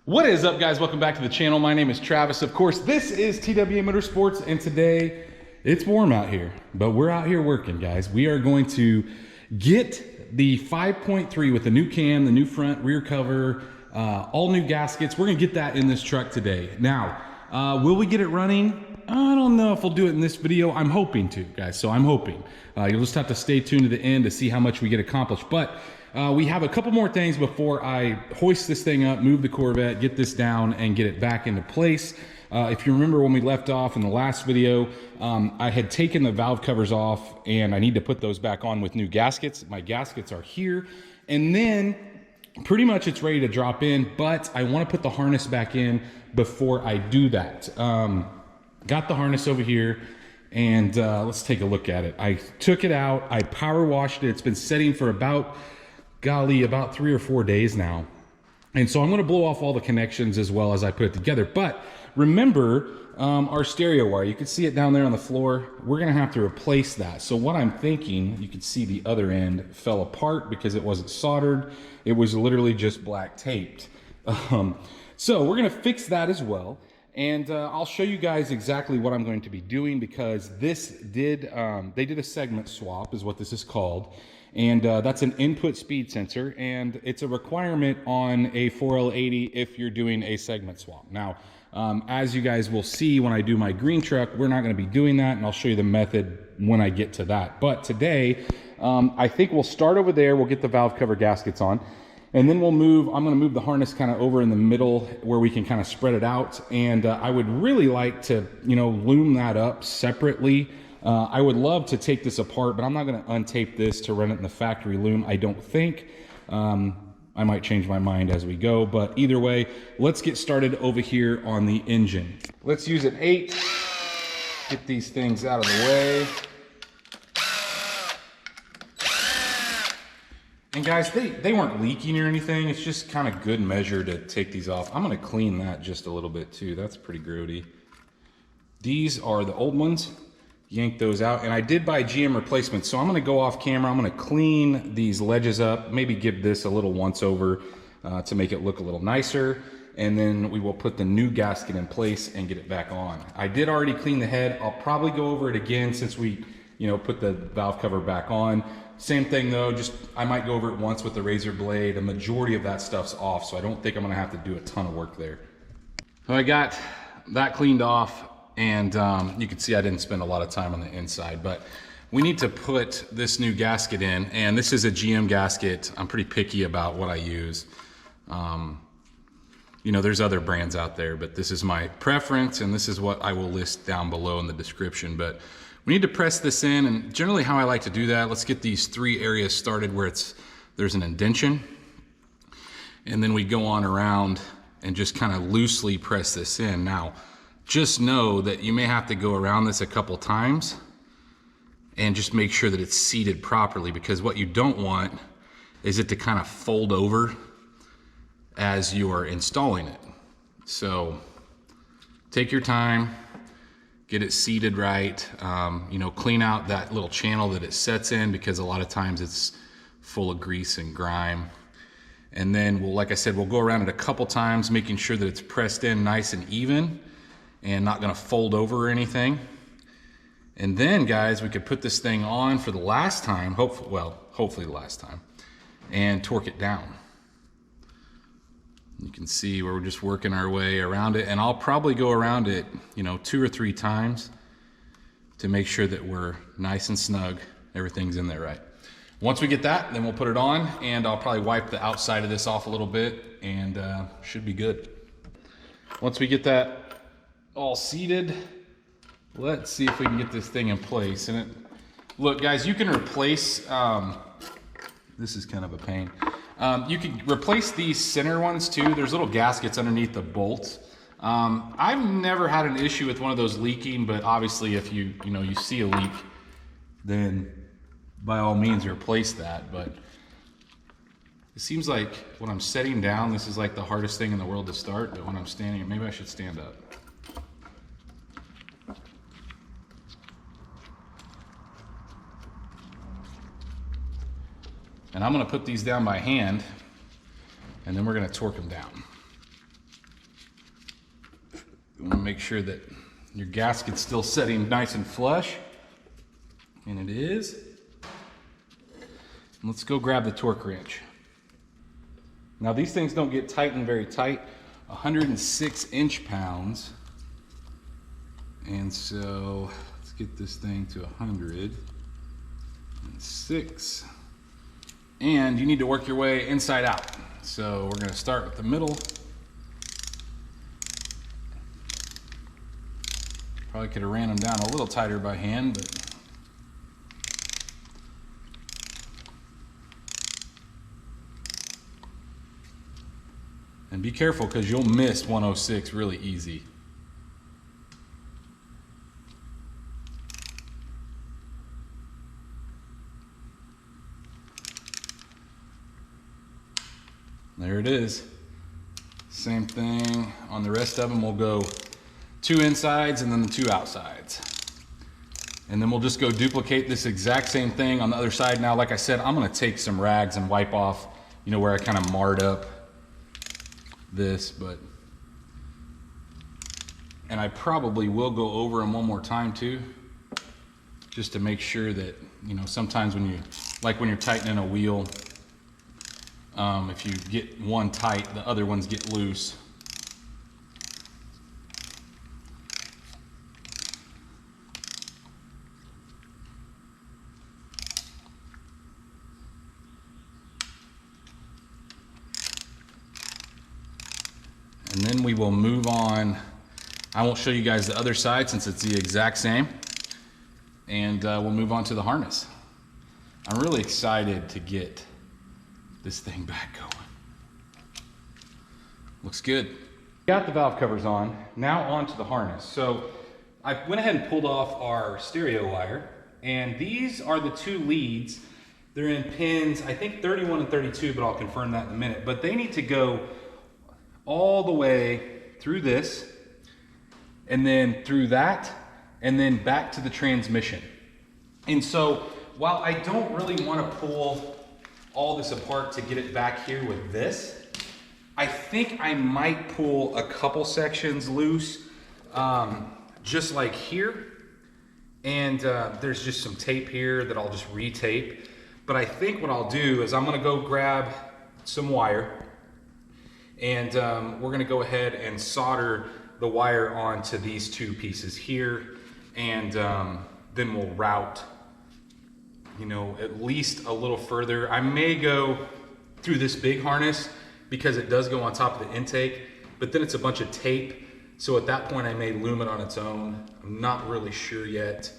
What is up, guys? Welcome back to the channel. My name is Travis. Of course, this is TWA Motorsports, and today it's warm out here, but we're out here working, guys. We are going to get the 5.3 with the new cam, the new front rear cover, all new gaskets. We're gonna get that in this truck today. Now, will we get it running? I don't know if we'll do it in this video. I'm hoping to, guys, so I'm hoping. You'll just have to stay tuned to the end to see how much we get accomplished. But we have a couple more things before I hoist this thing up, move the Corvette, get this down, and get it back into place. If you remember when we left off in the last video, I had taken the valve covers off, and I need to put those back on with new gaskets. My gaskets are here, and then pretty much it's ready to drop in, but I want to put the harness back in before I do that. Got the harness over here, and let's take a look at it. I took it out, I power washed it. It's been setting for about 3 or 4 days now. And so I'm gonna blow off all the connections as well as I put it together. But remember our stereo wire, you can see it down there on the floor. We're gonna have to replace that. So what I'm thinking, you can see the other end fell apart because it wasn't soldered. It was literally just black taped. So we're gonna fix that as well. And I'll show you guys exactly what I'm going to be doing, because this did, they did a segment swap is what this is called. And that's an input speed sensor, and it's a requirement on a 4L80 if you're doing a segment swap. Now, as you guys will see when I do my green truck, we're not gonna be doing that, and I'll show you the method when I get to that. But today, I think we'll start over there, we'll get the valve cover gaskets on, and then I'm gonna move the harness kind of over in the middle where we can kind of spread it out. And I would really like to, loom that up separately. I would love to take this apart, but I'm not going to untape this to run it in the factory loom, I don't think. I might change my mind as we go, but either way, let's get started over here on the engine. Let's use an 8, get these things out of the way. And guys, they weren't leaking or anything. It's just kind of good measure to take these off. I'm going to clean that just a little bit too. That's pretty grody. These are the old ones. Yank those out, and I did buy GM replacements, so I'm going to go off camera. I'm going to clean these ledges up, maybe give this a little once over to make it look a little nicer, and then we will put the new gasket in place and get it back on. I did already clean the head. I'll probably go over it again since we put the valve cover back on. Same thing though, just I might go over it once with the razor blade. The majority of that stuff's off, so I don't think I'm going to have to do a ton of work there. So I got that cleaned off. And you can see I didn't spend a lot of time on the inside, but we need to put this new gasket in, and this is a GM gasket. I'm pretty picky about what I use. There's other brands out there, but this is my preference, and this is what I will list down below in the description. But we need to press this in, and generally how I like to do that, let's get these 3 areas started where there's an indentation, and then we go on around and just kind of loosely press this in. Now, just know that you may have to go around this a couple times and just make sure that it's seated properly, because what you don't want is it to kind of fold over as you are installing it. So take your time, get it seated right, clean out that little channel that it sets in, because a lot of times it's full of grease and grime. And then like I said, we'll go around it a couple times, making sure that it's pressed in nice and even and not gonna fold over or anything. And then guys, we could put this thing on for the last time, hopefully the last time, and torque it down. You can see where we're just working our way around it, and I'll probably go around it 2 or 3 times to make sure that we're nice and snug, everything's in there right. Once we get that, then we'll put it on, and I'll probably wipe the outside of this off a little bit, and should be good. Once we get that all seated, let's see if we can get this thing in place. And look guys, you can replace, this is kind of a pain. You can replace these center ones too. There's little gaskets underneath the bolts. I've never had an issue with one of those leaking, but obviously if you see a leak, then by all means replace that. But it seems like when I'm setting down, this is like the hardest thing in the world to start, but when I'm standing, maybe I should stand up. And I'm gonna put these down by hand, and then we're gonna torque them down. You want to make sure that your gasket's still setting nice and flush, and it is. Let's go grab the torque wrench. Now these things don't get tightened very tight, 106 inch-pounds. And so let's get this thing to 106. And you need to work your way inside out. So we're gonna start with the middle. Probably could have ran them down a little tighter by hand, but and be careful because you'll miss 106 really easy. There it is. Same thing on the rest of them. We'll go 2 insides and then the 2 outsides. And then we'll just go duplicate this exact same thing on the other side. Now, like I said, I'm gonna take some rags and wipe off, you know, where I kind of marred up this, and I probably will go over them one more time too, just to make sure that, you know, sometimes when you're tightening a wheel, if you get one tight, the other ones get loose. And then we will move on. I won't show you guys the other side since it's the exact same. And we'll move on to the harness. I'm really excited to get this thing back going. Looks good. Got the valve covers on. Now onto the harness. So I went ahead and pulled off our stereo wire. And these are the 2 leads. They're in pins, I think 31 and 32, but I'll confirm that in a minute. But they need to go all the way through this, and then through that, and then back to the transmission. And so while I don't really want to pull all this apart to get it back here with this, I think I might pull a couple sections loose, just like here. And there's just some tape here that I'll just retape. But I think what I'll do is I'm gonna go grab some wire, and we're gonna go ahead and solder the wire onto these 2 pieces here, and then we'll route, you know, at least a little further. I may go through this big harness because it does go on top of the intake, but then it's a bunch of tape. So at that point I may loom it on its own. I'm not really sure yet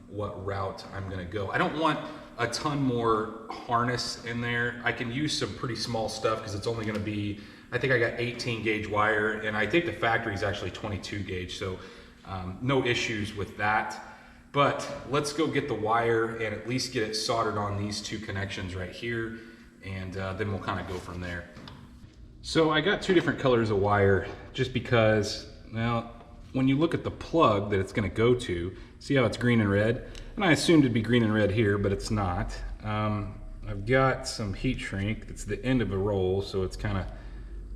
what route I'm gonna go. I don't want a ton more harness in there. I can use some pretty small stuff because it's only gonna be, I think I got 18 gauge wire, and I think the factory is actually 22 gauge, so no issues with that. But let's go get the wire and at least get it soldered on these 2 connections right here, and then we'll kind of go from there. So I got 2 different colors of wire just because, well, when you look at the plug that it's gonna go to, see how it's green and red? And I assumed it'd be green and red here, but it's not. I've got some heat shrink. It's the end of a roll, so it's kind of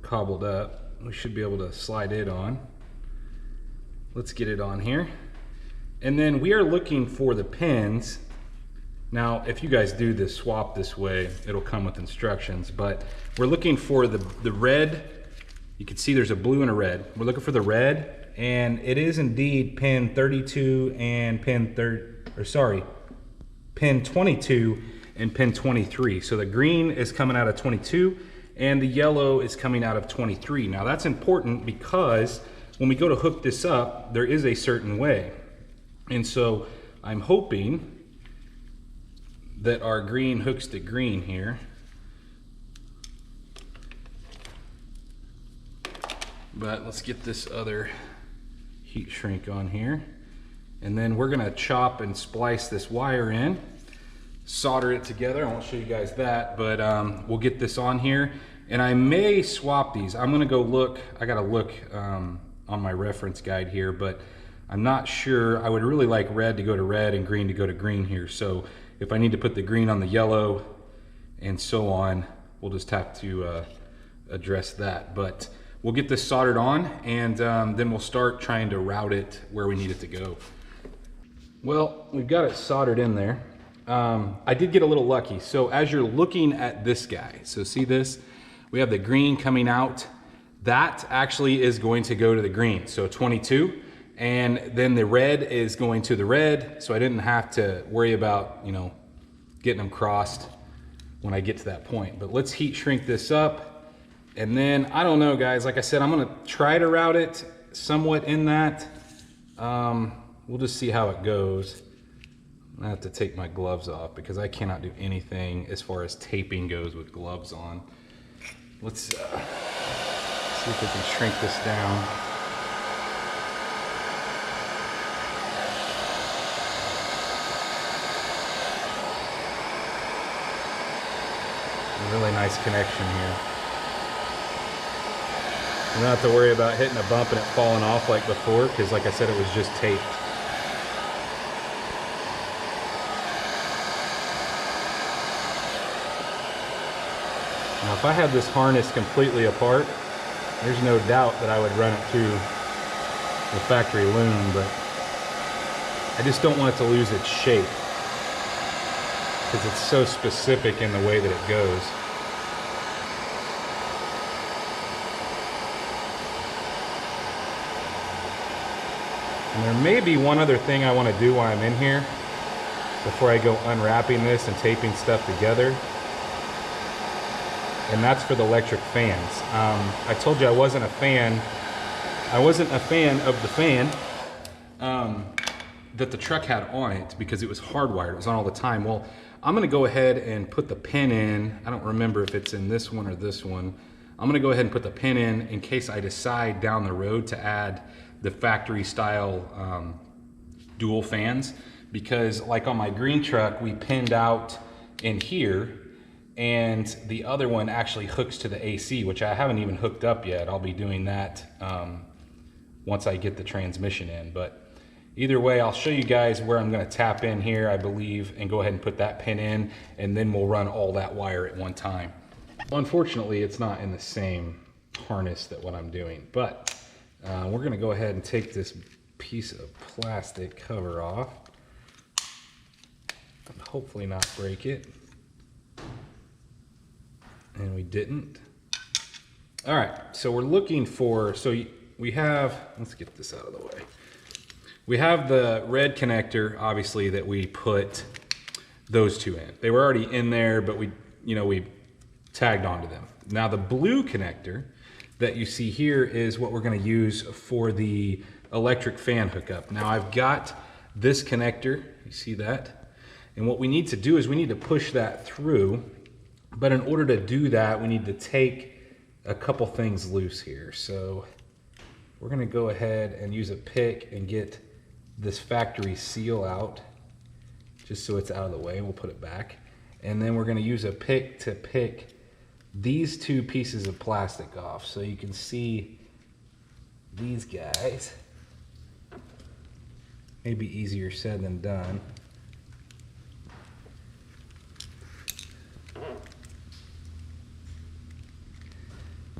cobbled up. We should be able to slide it on. Let's get it on here. And then we are looking for the pins. Now, if you guys do this swap this way, it'll come with instructions, but we're looking for the red. You can see there's a blue and a red. We're looking for the red, and it is indeed pin 32 and pin 22 and pin 23. So the green is coming out of 22 and the yellow is coming out of 23. Now that's important because when we go to hook this up, there is a certain way. And so I'm hoping that our green hooks to green here. But let's get this other heat shrink on here. And then we're gonna chop and splice this wire in, solder it together. I won't show you guys that, but we'll get this on here. And I may swap these. I'm gonna go look, I gotta look on my reference guide here, but I'm not sure. I would really like red to go to red and green to go to green here. So if I need to put the green on the yellow and so on, we'll just have to address that. But we'll get this soldered on, and then we'll start trying to route it where we need it to go. Well, we've got it soldered in there. I did get a little lucky. So as you're looking at this guy, so see this? We have the green coming out. That actually is going to go to the green, so 22. And then the red is going to the red, so I didn't have to worry about, you know, getting them crossed when I get to that point. But let's heat shrink this up. And then, I don't know, guys, like I said, I'm gonna try to route it somewhat in that. We'll just see how it goes. I have to take my gloves off because I cannot do anything as far as taping goes with gloves on. Let's see if we can shrink this down. A really nice connection here. You don't have to worry about hitting a bump and it falling off like before, because like I said, it was just taped. Now, if I had this harness completely apart, there's no doubt that I would run it through the factory loom, but I just don't want it to lose its shape because it's so specific in the way that it goes. And there may be one other thing I want to do while I'm in here before I go unwrapping this and taping stuff together. And that's for the electric fans. I told you I wasn't a fan. I wasn't a fan of the fan that the truck had on it because it was hardwired. It was on all the time. Well, I'm gonna go ahead and put the pin in. I don't remember if it's in this one or this one. I'm gonna go ahead and put the pin in case I decide down the road to add the factory style dual fans, because like on my green truck, we pinned out in here, and the other one actually hooks to the AC, which I haven't even hooked up yet. I'll be doing that once I get the transmission in. But either way, I'll show you guys where I'm gonna tap in here, I believe, and go ahead and put that pin in, and then we'll run all that wire at one time. Well, unfortunately, it's not in the same harness that what I'm doing, but we're gonna go ahead and take this piece of plastic cover off and hopefully not break it. And we didn't. All right, so we're looking for, so we have, let's get this out of the way. We have the red connector, obviously, that we put those two in. They were already in there, but we tagged onto them. Now the blue connector that you see here is what we're gonna use for the electric fan hookup. Now I've got this connector, you see that? And what we need to do is we need to push that through, but in order to do that, we need to take a couple things loose here. So we're gonna go ahead and use a pick and get this factory seal out, just so it's out of the way. We'll put it back. And then we're gonna use a pick to pick these two pieces of plastic off. So you can see these guys. Maybe easier said than done.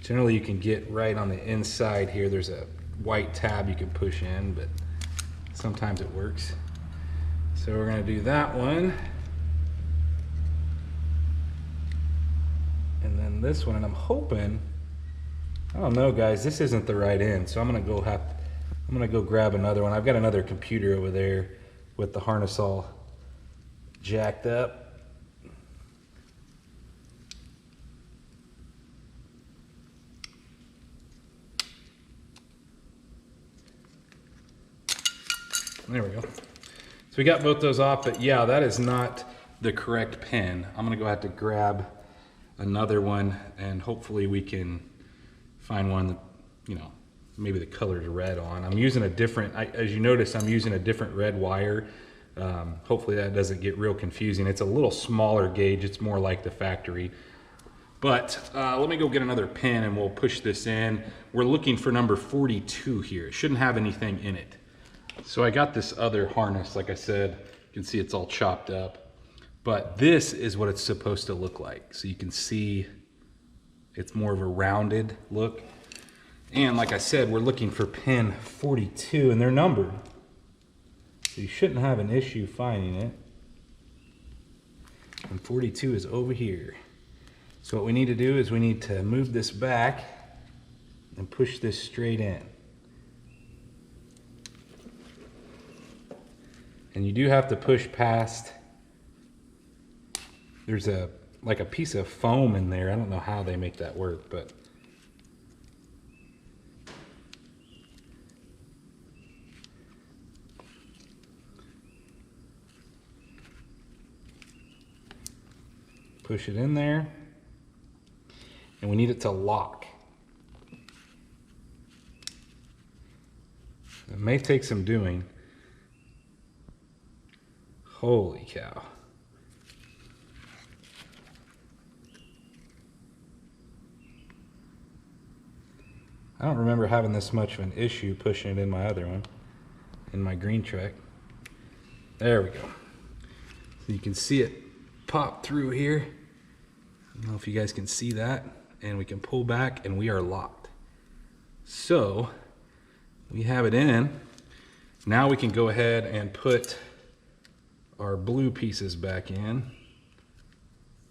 Generally you can get right on the inside here. There's a white tab you can push in, but sometimes it works. So we're gonna do that one. And then this one, and I'm hoping, I don't know guys, this isn't the right end. So I'm gonna go grab another one. I've got another computer over there with the harness all jacked up. There we go. So we got both those off, but yeah, that is not the correct pin. I'm gonna go have to grab another one, and hopefully we can find one that, maybe the color's red on. I'm using a different, as you notice, I'm using a different red wire. Hopefully that doesn't get real confusing. It's a little smaller gauge. It's more like the factory. But let me go get another pin and we'll push this in. We're looking for number 42 here. It shouldn't have anything in it. So I got this other harness, like I said, you can see it's all chopped up, but this is what it's supposed to look like. So you can see it's more of a rounded look. And like I said, we're looking for pin 42 and they're numbered. So you shouldn't have an issue finding it. And 42 is over here. So what we need to do is we need to move this back and push this straight in. And you do have to push past, there's like a piece of foam in there. I don't know how they make that work, but push it in there, and we need it to lock. It may take some doing. Holy cow. I don't remember having this much of an issue pushing it in my other one, in my green truck. There we go. So you can see it pop through here. I don't know if you guys can see that. And we can pull back and we are locked. So we have it in. Now we can go ahead and put our blue pieces back in.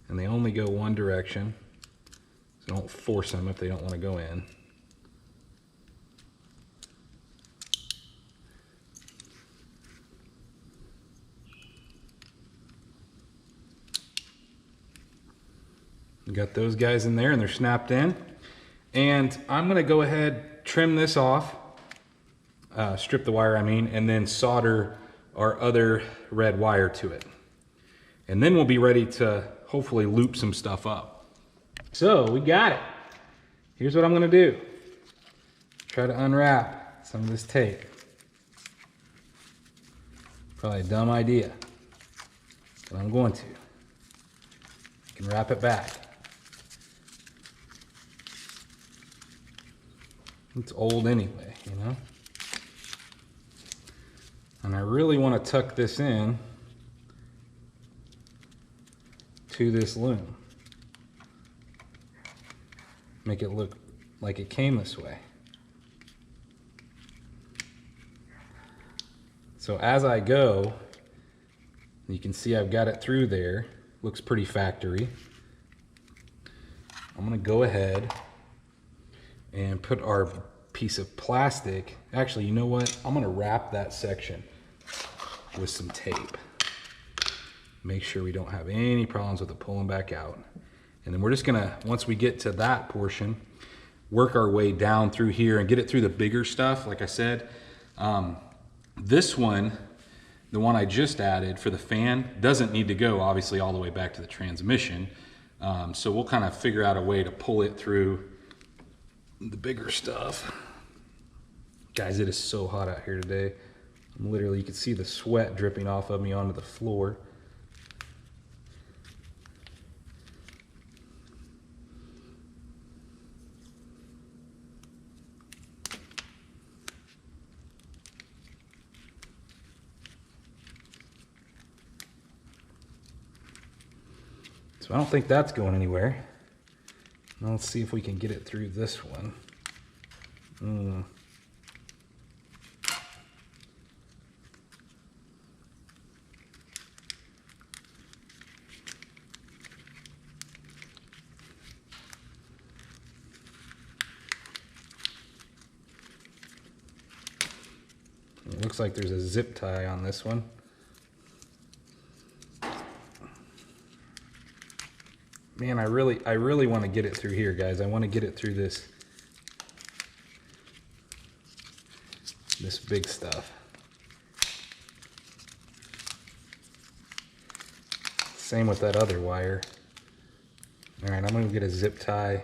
And they only go one direction. So don't force them if they don't want to go in. We got those guys in there and they're snapped in. And I'm gonna go ahead, trim this off, strip the wire I mean, and then solder our other red wire to it. And then we'll be ready to hopefully loop some stuff up. So we got it. Here's what I'm gonna do. Try to unwrap some of this tape. Probably a dumb idea, but I'm going to. I can wrap it back. It's old anyway, you know? And I really want to tuck this in to this loom. Make it look like it came this way. So as I go, you can see I've got it through there. Looks pretty factory. I'm gonna go ahead and put our piece of plastic. Actually, you know what? I'm gonna wrap that section with some tape. Make sure we don't have any problems with it pulling back out. And then we're just gonna, once we get to that portion, work our way down through here and get it through the bigger stuff. Like I said, this one, the one I just added for the fan, doesn't need to go obviously all the way back to the transmission. So we'll kind of figure out a way to pull it through the bigger stuff. Guys, it is so hot out here today. I'm literally, you can see the sweat dripping off of me onto the floor. So I don't think that's going anywhere. Now let's see if we can get it through this one. It looks like there's a zip tie on this one. Man, I really want to get it through here, guys. I want to get it through this big stuff. Same with that other wire. All right, I'm going to get a zip tie.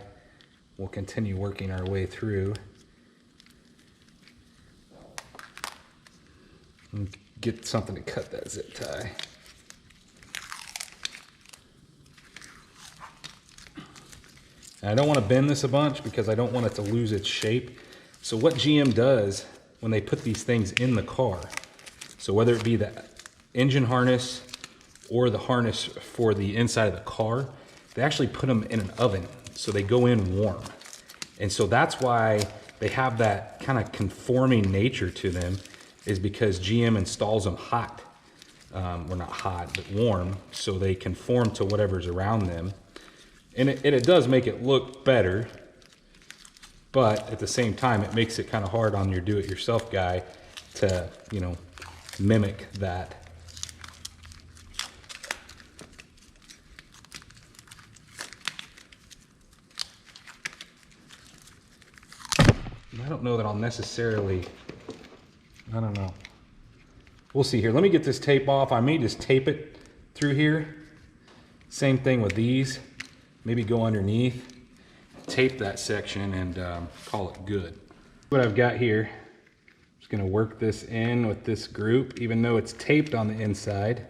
We'll continue working our way through. And get something to cut that zip tie. And I don't want to bend this a bunch because I don't want it to lose its shape. So what GM does when they put these things in the car, so whether it be the engine harness or the harness for the inside of the car, they actually put them in an oven so they go in warm. And so that's why they have that kind of conforming nature to them, is because GM installs them hot. Well, not hot, but warm, so they conform to whatever's around them. And it does make it look better, but at the same time, it makes it kind of hard on your do-it-yourself guy to, you know, mimic that. I don't know that I'll necessarily, I don't know. We'll see here. Let me get this tape off. I may just tape it through here. Same thing with these. Maybe go underneath, tape that section, and call it good. What I've got here, I'm just gonna work this in with this group, even though it's taped on the inside.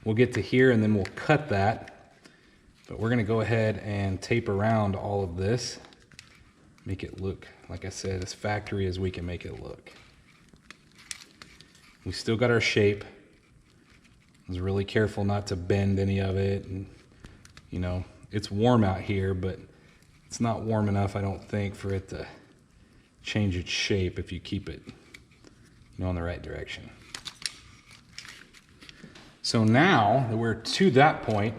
We'll get to here and then we'll cut that. But we're gonna go ahead and tape around all of this. Make it look, like I said, as factory as we can make it look. We still got our shape. I was really careful not to bend any of it. And, you know, it's warm out here, but it's not warm enough, I don't think, for it to change its shape if you keep it, you know, in the right direction. So now that we're to that point,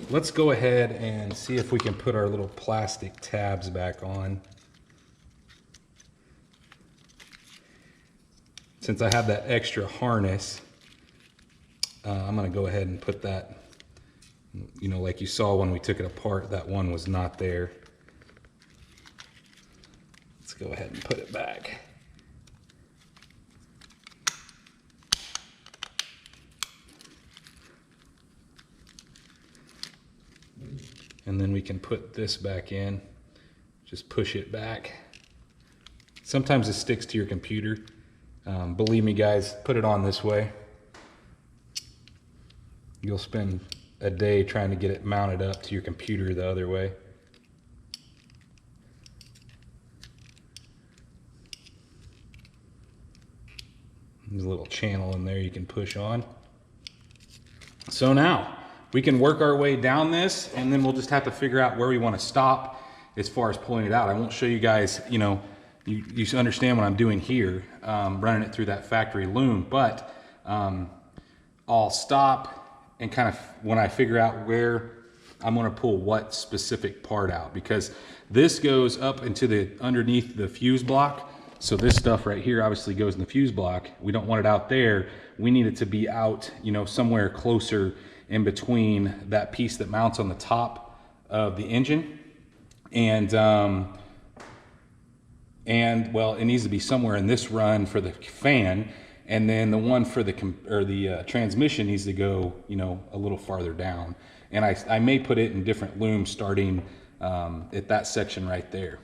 let's go ahead and see if we can put our little plastic tabs back on. Since I have that extra harness, I'm gonna go ahead and put that, you know, like you saw when we took it apart, that one was not there. Let's go ahead and put it back. And then we can put this back in, just push it back. Sometimes it sticks to your computer. Believe me guys, put it on this way. You'll spend a day trying to get it mounted up to your computer the other way. There's a little channel in there you can push on. So now we can work our way down this, and then we'll just have to figure out where we want to stop as far as pulling it out. I won't show you guys, you know, you should understand what I'm doing here, running it through that factory loom, but I'll stop and kind of, when I figure out where I'm gonna pull what specific part out, because this goes up into the underneath the fuse block. So this stuff right here obviously goes in the fuse block. We don't want it out there. We need it to be out, you know, somewhere closer in between that piece that mounts on the top of the engine. And well, it needs to be somewhere in this run for the fan, and then the one for the transmission needs to go, you know, a little farther down. And I may put it in different looms starting at that section right there.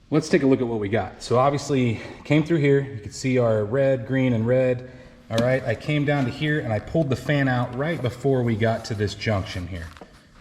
Let's take a look at what we got. So obviously came through here, you can see our red, green, and red. All right, I came down to here and I pulled the fan out right before we got to this junction here,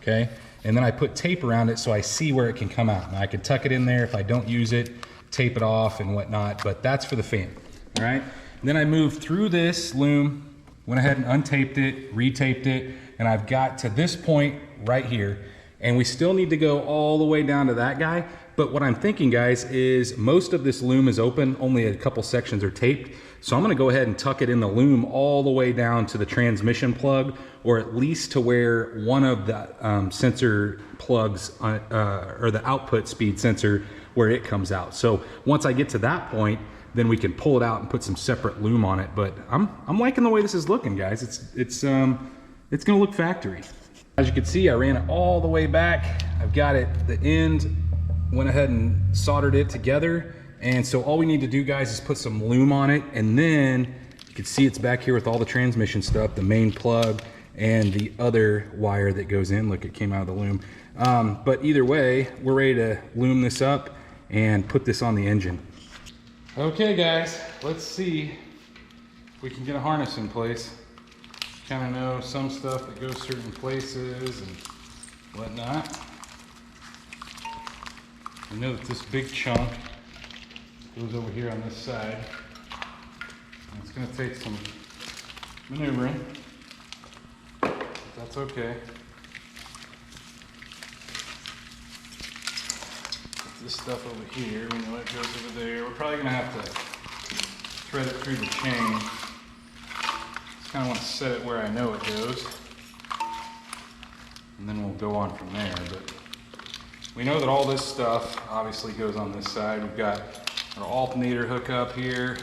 okay? And then I put tape around it so I see where it can come out. Now I could tuck it in there if I don't use it, tape it off and whatnot, but that's for the fan, all right? And then I moved through this loom, went ahead and untaped it, retaped it, and I've got to this point right here. And we still need to go all the way down to that guy. But what I'm thinking, guys, is most of this loom is open, only a couple sections are taped. So I'm gonna go ahead and tuck it in the loom all the way down to the transmission plug, or at least to where one of the sensor plugs, or the output speed sensor, where it comes out. So once I get to that point, then we can pull it out and put some separate loom on it. But I'm liking the way this is looking, guys. It's gonna look factory. As you can see, I ran it all the way back. I've got it, the end, went ahead and soldered it together. And so all we need to do, guys, is put some loom on it. And then you can see it's back here with all the transmission stuff, the main plug and the other wire that goes in. Look, it came out of the loom. But either way, we're ready to loom this up and put this on the engine. Okay, guys, let's see if we can get a harness in place. Kind of know some stuff that goes certain places and whatnot. I know that this big chunk goes over here on this side. And it's going to take some maneuvering, but that's okay. this stuff over here. We know it goes over there. We're probably gonna have to thread it through the chain. Just kind of want to set it where I know it goes, and then we'll go on from there. But we know that all this stuff obviously goes on this side. We've got our alternator hookup here.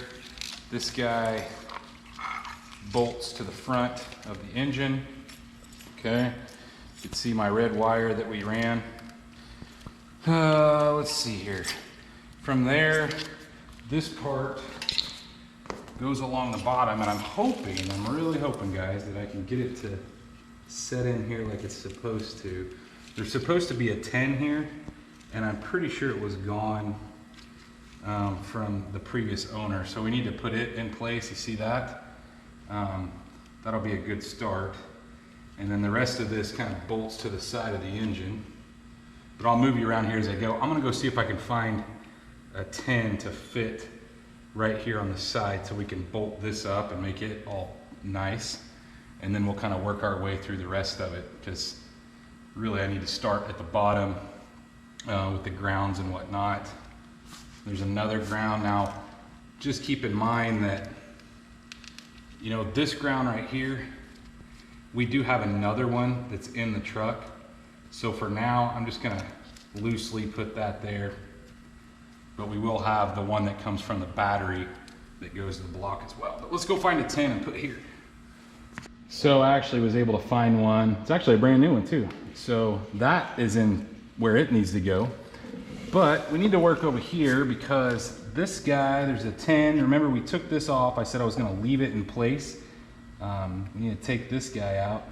This guy bolts to the front of the engine. Okay, you can see my red wire that we ran. Let's see here. From there, this part goes along the bottom, and I'm really hoping, guys, that I can get it to set in here like it's supposed to. There's supposed to be a 10 here, and I'm pretty sure it was gone from the previous owner. So we need to put it in place. You see that? That'll be a good start. And then the rest of this kind of bolts to the side of the engine. But I'll move you around here as I go. I'm gonna go see if I can find a 10 to fit right here on the side so we can bolt this up and make it all nice. And then we'll kind of work our way through the rest of it, because really I need to start at the bottom with the grounds and whatnot. There's another ground. Now, just keep in mind that, you know, this ground right here, we do have another one that's in the truck. So for now, I'm just gonna loosely put that there. But we will have the one that comes from the battery that goes to the block as well. But let's go find a 10 and put here. So I actually was able to find one. It's actually a brand new one too. So that is in where it needs to go. But we need to work over here because this guy, there's a 10. Remember, we took this off. I said I was gonna leave it in place. We need to take this guy out.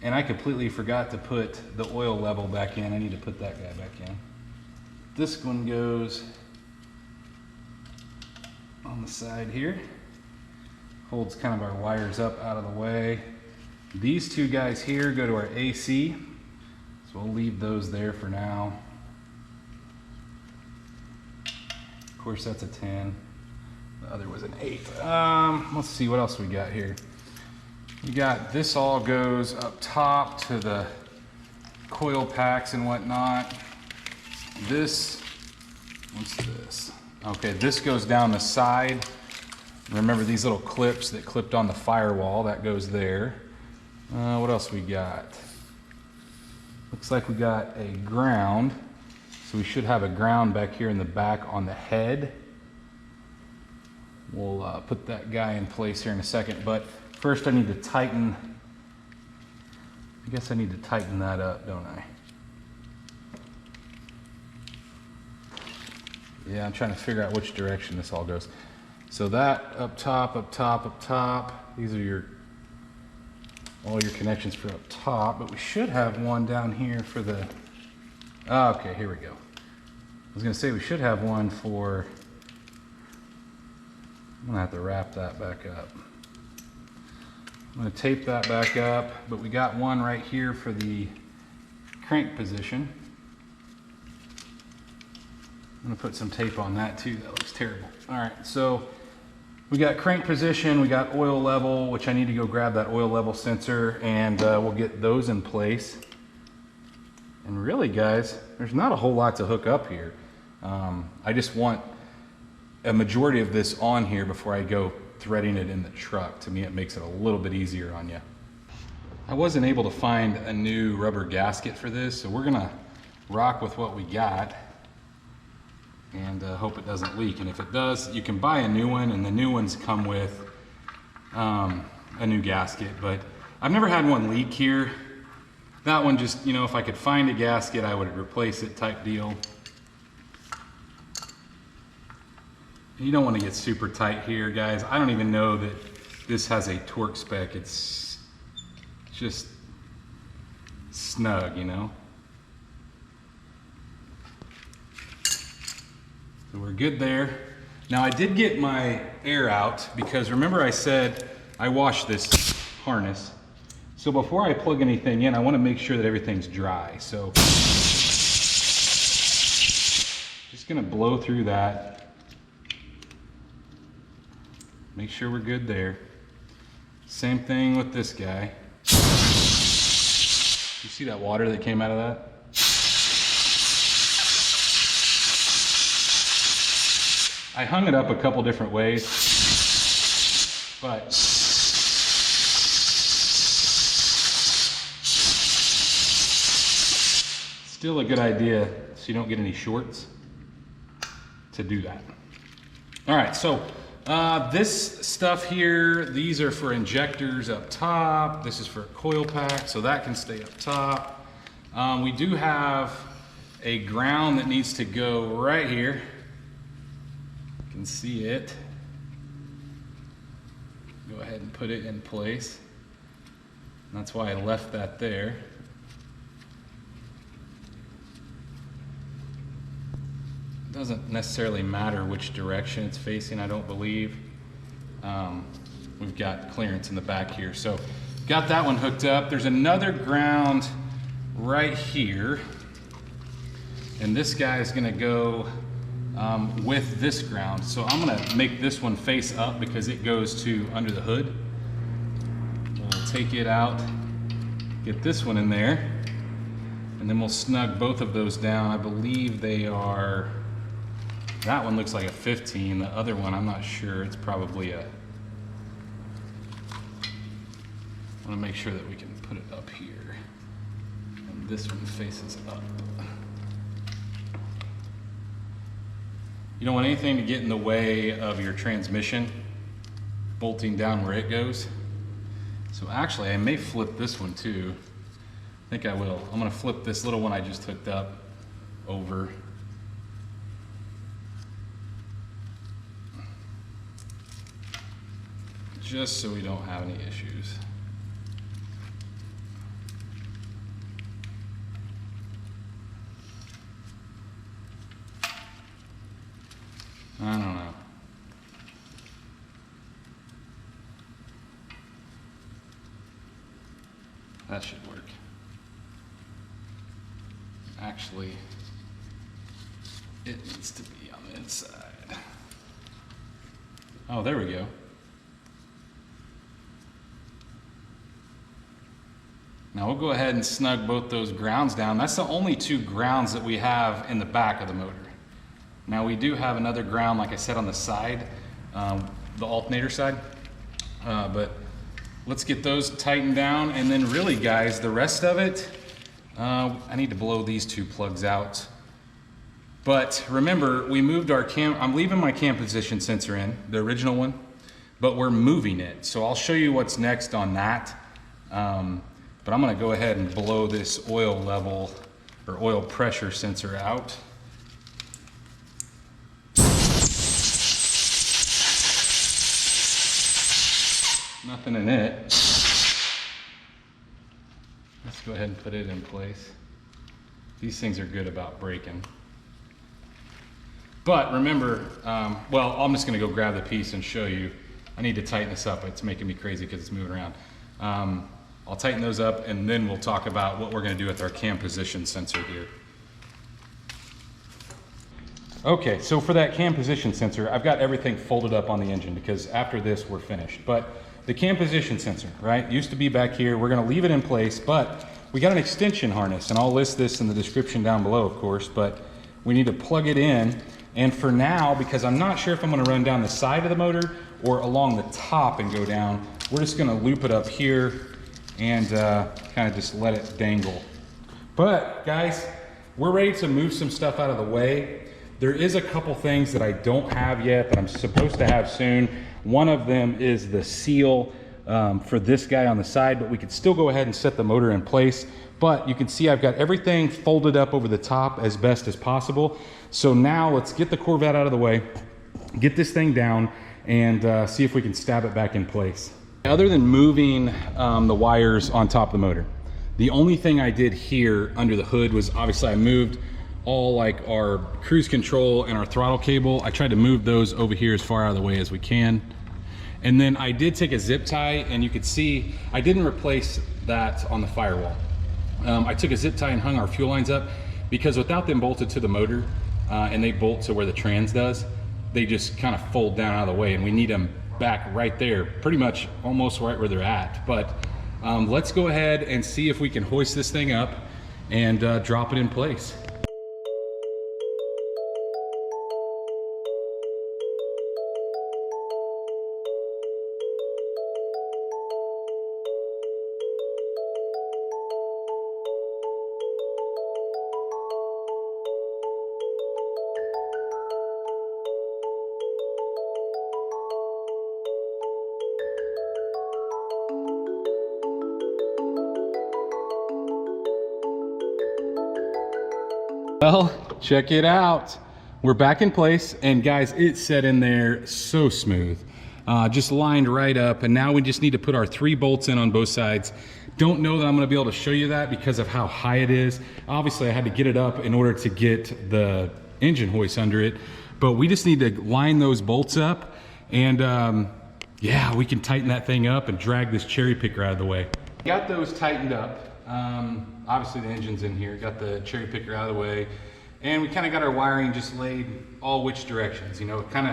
And I completely forgot to put the oil level back in. I need to put that guy back in. This one goes on the side here. Holds kind of our wires up out of the way. These two guys here go to our AC. So we'll leave those there for now. Of course, that's a 10. The other was an 8. Let's see what else we got here. We got this all goes up top to the coil packs and whatnot. This, what's this? Okay, this goes down the side. Remember these little clips that clipped on the firewall, that goes there. What else we got? Looks like we got a ground. So we should have a ground back here in the back on the head. We'll put that guy in place here in a second, but first I need to tighten, I guess I need to tighten that up, don't I? Yeah, I'm trying to figure out which direction this all goes. So that up top, up top, up top. These are all your connections for up top, but we should have one down here for the, okay, here we go. I was gonna say we should have one for, I'm gonna have to wrap that back up. I'm gonna tape that back up, but we got one right here for the crank position. I'm gonna put some tape on that too. That looks terrible. All right, so we got crank position, we got oil level, which I need to go grab that oil level sensor, and we'll get those in place. And really, guys, there's not a whole lot to hook up here. I just want a majority of this on here before I go threading it in the truck. To me, it makes it a little bit easier on you. I wasn't able to find a new rubber gasket for this, so we're gonna rock with what we got and hope it doesn't leak. And if it does, you can buy a new one, and the new ones come with a new gasket, but I've never had one leak here. That one just, you know, if I could find a gasket, I would replace it type deal. You don't want to get super tight here, guys. I don't even know that this has a torque spec. It's just snug, you know? So we're good there. Now I did get my air out because remember I said I washed this harness. So before I plug anything in, I want to make sure that everything's dry. So just gonna blow through that. Make sure we're good there. Same thing with this guy. You see that water that came out of that? I hung it up a couple different ways, but still a good idea so you don't get any shorts to do that. All right, so this stuff here, these are for injectors up top. This is for a coil pack, so that can stay up top. We do have a ground that needs to go right here. You can see it. Go ahead and put it in place. And that's why I left that there. Doesn't necessarily matter which direction it's facing, I don't believe. We've got clearance in the back here. So got that one hooked up. There's another ground right here. And this guy is gonna go with this ground. So I'm gonna make this one face up because it goes to under the hood. We'll take it out, get this one in there, and then we'll snug both of those down. I believe they are, that one looks like a 15. The other one, I'm not sure. It's probably a, I wanna make sure that we can put it up here. And this one faces up. You don't want anything to get in the way of your transmission bolting down where it goes. So actually, I may flip this one too. I think I will. I'm gonna flip this little one I just hooked up over. Just so we don't have any issues. I don't know. That should work. Actually, it needs to be on the inside. Oh, there we go. Now we'll go ahead and snug both those grounds down. That's the only two grounds that we have in the back of the motor. Now we do have another ground, like I said, on the side, the alternator side, but let's get those tightened down, and then really, guys, the rest of it, I need to blow these two plugs out. But remember, we moved our cam, I'm leaving my cam position sensor in, the original one, but we're moving it. So I'll show you what's next on that. But I'm gonna go ahead and blow this oil level or oil pressure sensor out. Nothing in it. Let's go ahead and put it in place. These things are good about braking. But remember, well, I'm just gonna go grab the piece and show you. I need to tighten this up. It's making me crazy because it's moving around. I'll tighten those up and then we'll talk about what we're gonna do with our cam position sensor here. Okay, so for that cam position sensor, I've got everything folded up on the engine because after this we're finished. But the cam position sensor, right, used to be back here. We're gonna leave it in place, but we got an extension harness, and I'll list this in the description down below, of course, but we need to plug it in. And for now, because I'm not sure if I'm gonna run down the side of the motor or along the top and go down, we're just gonna loop it up here and kind of just let it dangle. But guys, we're ready to move some stuff out of the way. There is a couple things that I don't have yet that I'm supposed to have soon. One of them is the seal for this guy on the side, but we could still go ahead and set the motor in place. But you can see I've got everything folded up over the top as best as possible. So now let's get the Corvette out of the way, get this thing down, and see if we can stab it back in place. Other than moving the wires on top of the motor, the only thing I did here under the hood was obviously I moved all like our cruise control and our throttle cable. I tried to move those over here as far out of the way as we can. And then I did take a zip tie, and you could see I didn't replace that on the firewall. I took a zip tie and hung our fuel lines up because without them bolted to the motor and they bolt to where the trans does, they just kind of fold down out of the way, and we need them back right there, pretty much almost right where they're at. But let's go ahead and see if we can hoist this thing up and drop it in place. Well, check it out. We're back in place, and guys, it set in there so smooth. Just lined right up, and now we just need to put our 3 bolts in on both sides. Don't know that I'm gonna be able to show you that because of how high it is. Obviously, I had to get it up in order to get the engine hoist under it, but we just need to line those bolts up, and yeah, we can tighten that thing up and drag this cherry picker out of the way. Got those tightened up. Obviously the engine's in here, got the cherry picker out of the way, and we kind of got our wiring just laid all which directions, you know, kind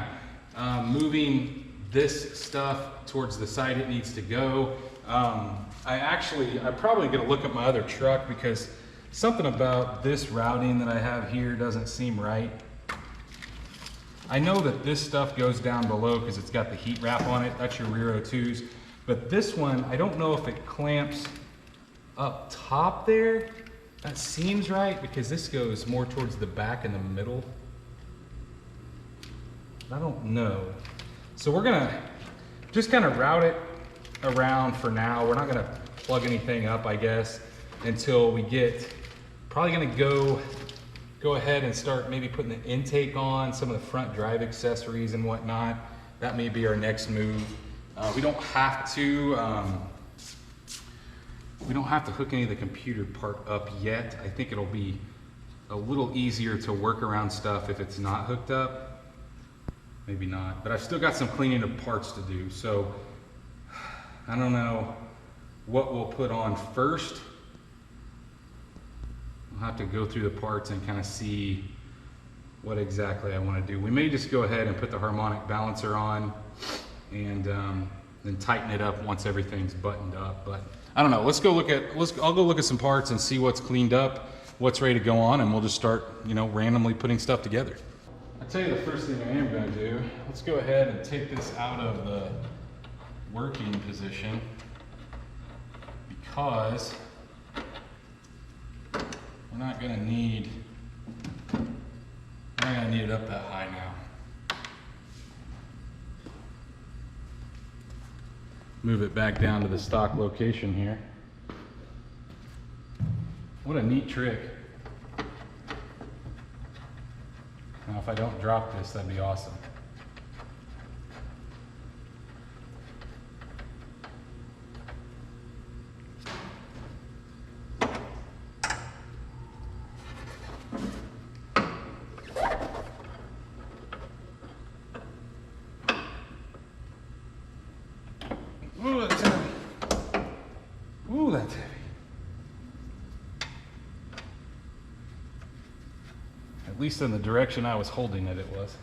of moving this stuff towards the side it needs to go. I'm probably gonna look at my other truck because something about this routing that I have here doesn't seem right. I know that this stuff goes down below because it's got the heat wrap on it. That's your rear O2s. But this one, I don't know if it clamps up top there. That seems right because this goes more towards the back and the middle. I don't know. So we're gonna just kind of route it around for now. We're not gonna plug anything up, I guess, until we get, probably gonna go ahead and start maybe putting the intake on, some of the front drive accessories and whatnot. That may be our next move. We don't have to hook any of the computer part up yet. I think it'll be a little easier to work around stuff if it's not hooked up. Maybe not, but I've still got some cleaning of parts to do. So I don't know what we'll put on first. I'll have to go through the parts and kind of see what exactly I want to do. We may just go ahead and put the harmonic balancer on and then tighten it up once everything's buttoned up. But I don't know. I'll go look at some parts and see what's cleaned up, what's ready to go on, and we'll just start, you know, randomly putting stuff together. I'll tell you the first thing I am going to do. Let's go ahead and take this out of the working position because we're not going to need it up that high now. Move it back down to the stock location here. What a neat trick. Now if I don't drop this, that'd be awesome. Ooh, that's heavy. Ooh, that's heavy. At least in the direction I was holding it, it was.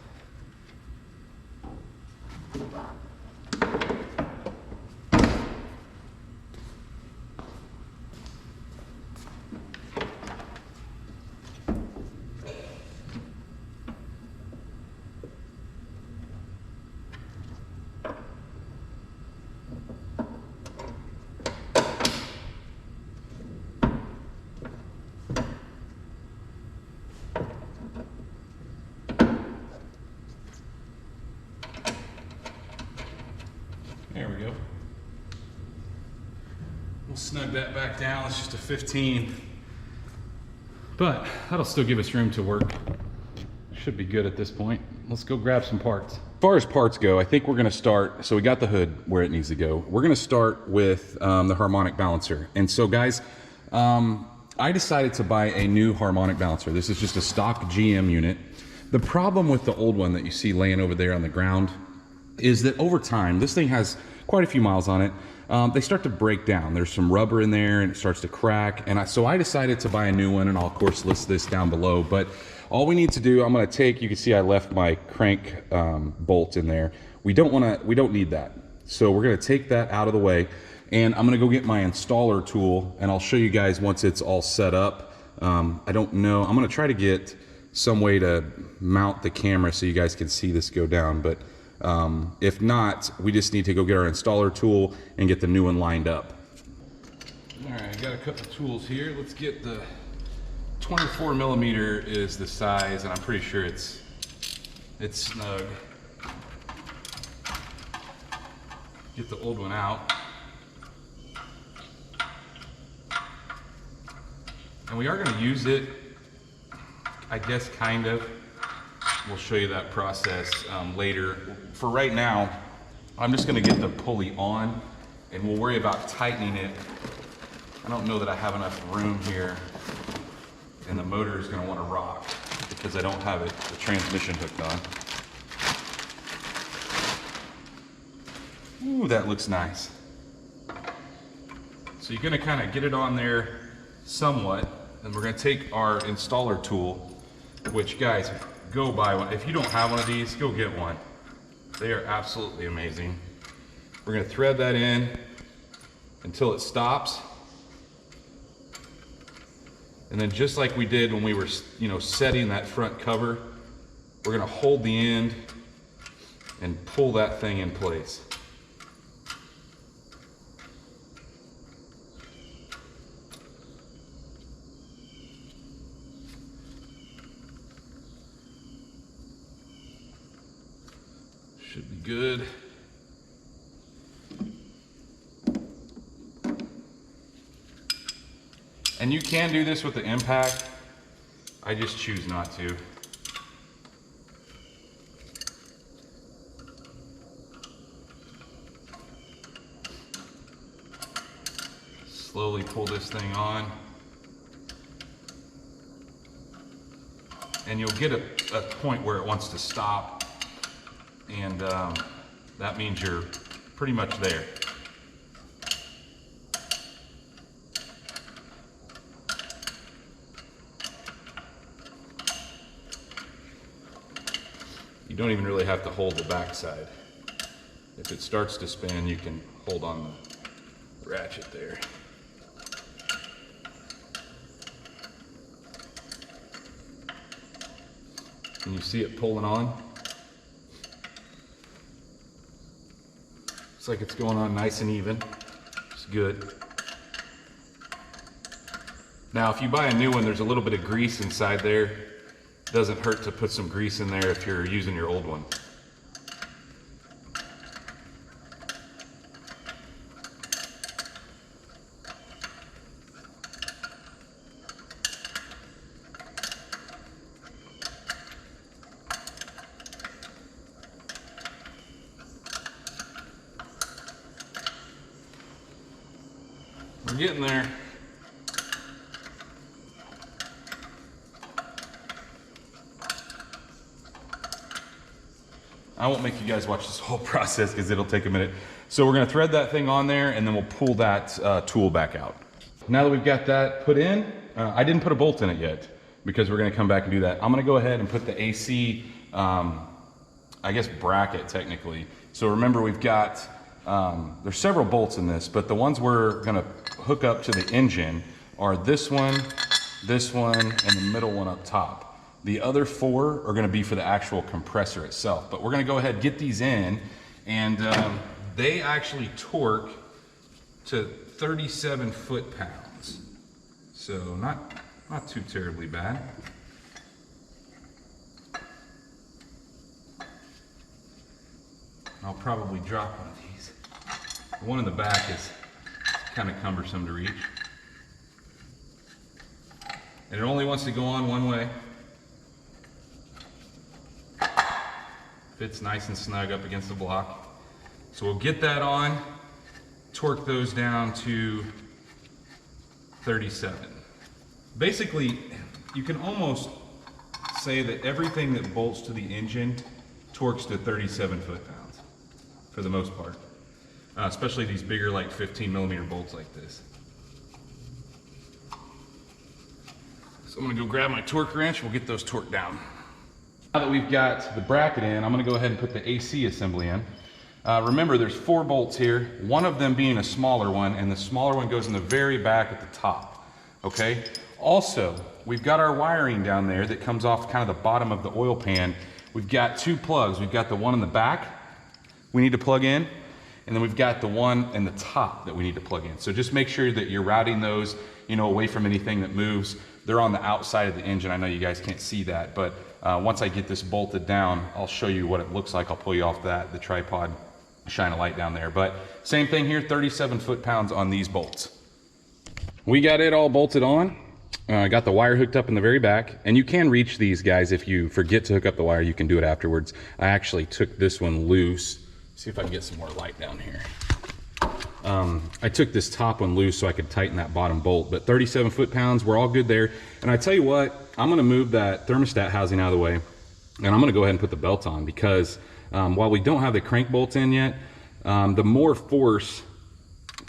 There we go. We'll snug that back down. It's just a 15. But that'll still give us room to work. Should be good at this point. Let's go grab some parts. As far as parts go, I think we're gonna start, so we got the hood where it needs to go. We're gonna start with the harmonic balancer. And so guys, I decided to buy a new harmonic balancer. This is just a stock GM unit. The problem with the old one that you see laying over there on the ground is that over time, this thing has quite a few miles on it, they start to break down. There's some rubber in there and it starts to crack. And so I decided to buy a new one, and I'll of course list this down below. But all we need to do, I'm gonna take, you can see I left my crank bolt in there. We don't need that. So we're gonna take that out of the way, and I'm gonna go get my installer tool, and I'll show you guys once it's all set up. I don't know, I'm gonna try to get some way to mount the camera so you guys can see this go down, but if not, we just need to go get our installer tool and get the new one lined up. All right, I got a couple tools here. Let's get the 24 millimeter is the size, and I'm pretty sure it's snug. Get the old one out. And we are going to use it I guess kind of. We'll show you that process later. For right now, I'm just gonna get the pulley on and we'll worry about tightening it. I don't know that I have enough room here, and the motor is gonna wanna rock because I don't have the transmission hooked on. Ooh, that looks nice. So you're gonna kind of get it on there somewhat, and we're gonna take our installer tool, which, guys, go buy one. If you don't have one of these, go get one. They are absolutely amazing. We're gonna thread that in until it stops. And then just like we did when we were, setting that front cover, we're gonna hold the end and pull that thing in place. Should be good. And you can do this with the impact. I just choose not to. Slowly pull this thing on. And you'll get a point where it wants to stop. And that means you're pretty much there. You don't even really have to hold the back side. If it starts to spin, you can hold on the ratchet there. Can you see it pulling on? Looks like it's going on nice and even. It's good. Now, if you buy a new one, there's a little bit of grease inside there. Doesn't hurt to put some grease in there if you're using your old one. We're getting there. I won't make you guys watch this whole process because it'll take a minute. So we're gonna thread that thing on there and then we'll pull that tool back out. Now that we've got that put in, I didn't put a bolt in it yet because we're gonna come back and do that. I'm gonna go ahead and put the AC, I guess bracket technically. So remember we've got, there's several bolts in this, but the ones we're gonna hook up to the engine are this one, and the middle one up top. The other four are gonna be for the actual compressor itself, but we're gonna go ahead and get these in, and they actually torque to 37 foot-pounds. So not too terribly bad. I'll probably drop one of these. The one in the back is kind of cumbersome to reach. And it only wants to go on one way. Fits nice and snug up against the block. So we'll get that on, torque those down to 37. Basically, you can almost say that everything that bolts to the engine torques to 37 foot-pounds for the most part. Especially these bigger, like 15mm bolts like this. So I'm gonna go grab my torque wrench, we'll get those torqued down. Now that we've got the bracket in, I'm gonna go ahead and put the AC assembly in. Remember, there's 4 bolts here, one of them being a smaller one, and the smaller one goes in the very back at the top, okay? Also, we've got our wiring down there that comes off kind of the bottom of the oil pan. We've got 2 plugs. We've got the one in the back we need to plug in, and then we've got the one in the top that we need to plug in. So just make sure that you're routing those, away from anything that moves. They're on the outside of the engine. I know you guys can't see that, but once I get this bolted down, I'll show you what it looks like. I'll pull you off the tripod, shine a light down there. But same thing here, 37 foot-pounds on these bolts. We got it all bolted on. I got the wire hooked up in the very back, and you can reach these guys if you forget to hook up the wire. You can do it afterwards. I actually took this one loose. See if I can get some more light down here. I took this top one loose so I could tighten that bottom bolt, but 37 foot-pounds, we're all good there. And I tell you what, I'm gonna move that thermostat housing out of the way, and I'm gonna go ahead and put the belt on, because while we don't have the crank bolts in yet, the more force,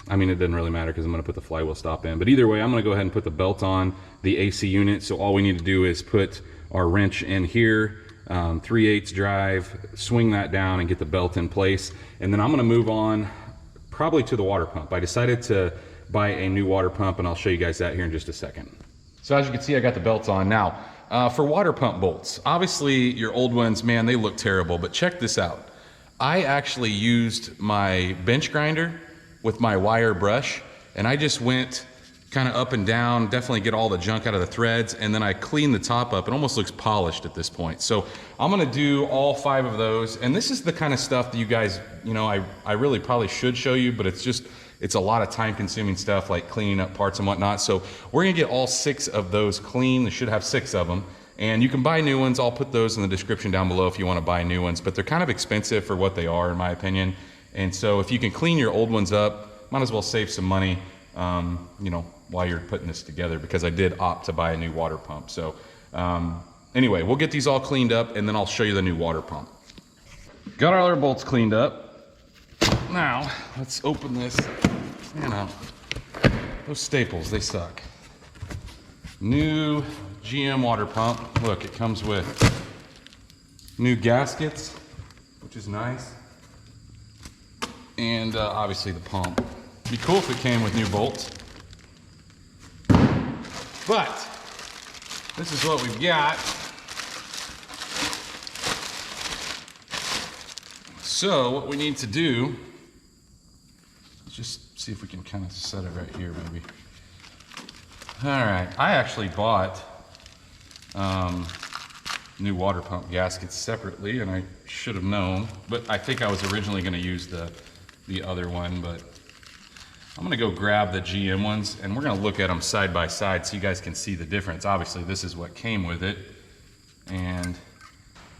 I mean, it doesn't really matter because I'm gonna put the flywheel stop in, but either way, I'm gonna go ahead and put the belt on the AC unit. So all we need to do is put our wrench in here, 3/8 drive, swing that down and get the belt in place. And then I'm gonna move on probably to the water pump. I decided to buy a new water pump, and I'll show you guys that here in just a second. So as you can see, I got the belts on. Now, for water pump bolts, obviously your old ones, man, they look terrible, but check this out. I actually used my bench grinder with my wire brush, and I just went kind of up and down, definitely get all the junk out of the threads, and then I cleaned the top up. It almost looks polished at this point. So I'm gonna do all 5 of those, and this is the kind of stuff that you guys, you know, I really probably should show you, but it's a lot of time consuming stuff like cleaning up parts and whatnot. So we're gonna get all 6 of those clean. They should have 6 of them. And you can buy new ones. I'll put those in the description down below if you wanna buy new ones, but they're kind of expensive for what they are, in my opinion. And so if you can clean your old ones up, might as well save some money, you know, while you're putting this together, because I did opt to buy a new water pump. So anyway, we'll get these all cleaned up, and then I'll show you the new water pump. Got our other bolts cleaned up. Now, let's open this. You know, those staples, they suck. New GM water pump. Look, it comes with new gaskets, which is nice. And obviously the pump. It'd be cool if it came with new bolts. But this is what we've got. So what we need to do is just see if we can kind of set it right here, maybe. All right, I actually bought new water pump gaskets separately, and I should have known, but I think I was originally going to use the other one, but I'm gonna go grab the GM ones, and we're gonna look at them side by side so you guys can see the difference. Obviously, this is what came with it, and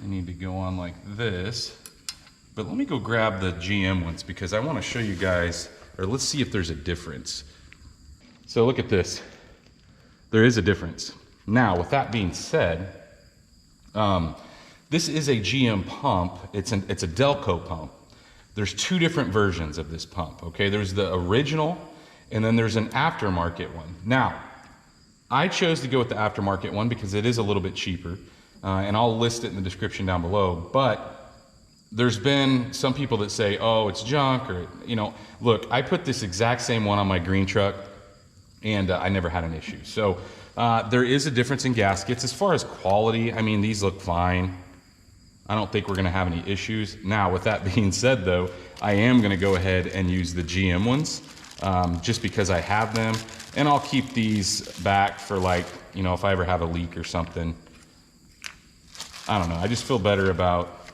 they need to go on like this. But let me go grab the GM ones, because I wanna show you guys, or let's see if there's a difference. So look at this. There is a difference. Now, with that being said, this is a GM pump. It's a Delco pump. There's 2 different versions of this pump, okay? There's the original, and then there's an aftermarket one. Now, I chose to go with the aftermarket one because it is a little bit cheaper, and I'll list it in the description down below, but there's been some people that say, oh, it's junk, or, you know, look, I put this exact same one on my green truck, and I never had an issue. So there is a difference in gaskets. As far as quality, I mean, these look fine. I don't think we're gonna have any issues. Now, with that being said though, I am gonna go ahead and use the GM ones, just because I have them, and I'll keep these back for, like, you know, if I ever have a leak or something. I don't know, I just feel better about,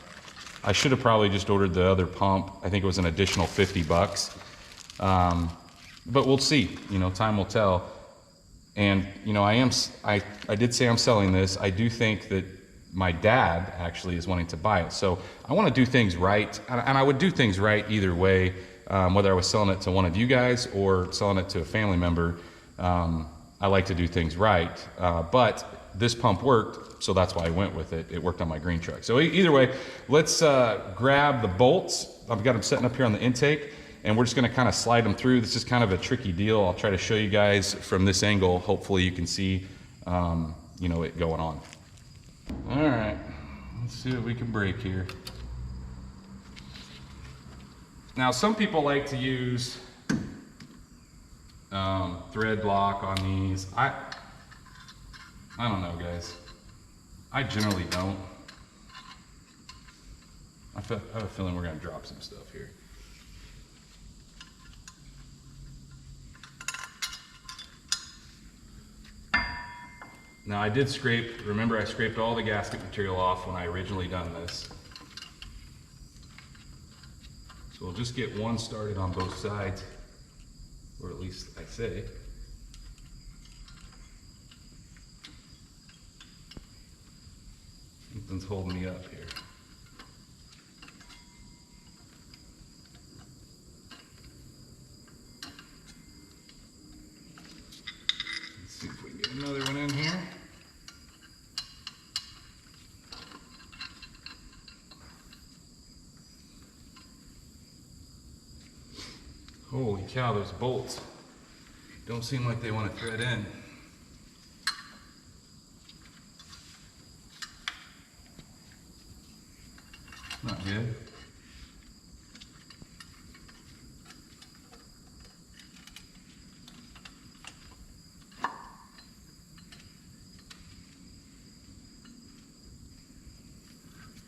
I should have probably just ordered the other pump. I think it was an additional 50 bucks. But we'll see, you know, time will tell. And, you know, I did say I'm selling this. I do think that my dad actually is wanting to buy it. So I want to do things right, and I would do things right either way, whether I was selling it to one of you guys or selling it to a family member. I like to do things right, but this pump worked, so that's why I went with it. It worked on my green truck. So either way, let's grab the bolts. I've got them setting up here on the intake, and we're just gonna kind of slide them through. This is kind of a tricky deal. I'll try to show you guys from this angle. Hopefully you can see, you know, it going on. All right, let's see what we can break here. Now, some people like to use thread lock on these. I don't know, guys. I generally don't. I have a feeling we're gonna drop some stuff here. Now, I did scrape, remember I scraped all the gasket material off when I originally done this. So we'll just get one started on both sides, or at least I say. Something's holding me up here. Let's see if we can get another one in here. Holy cow, those bolts don't seem like they want to thread in. Not good.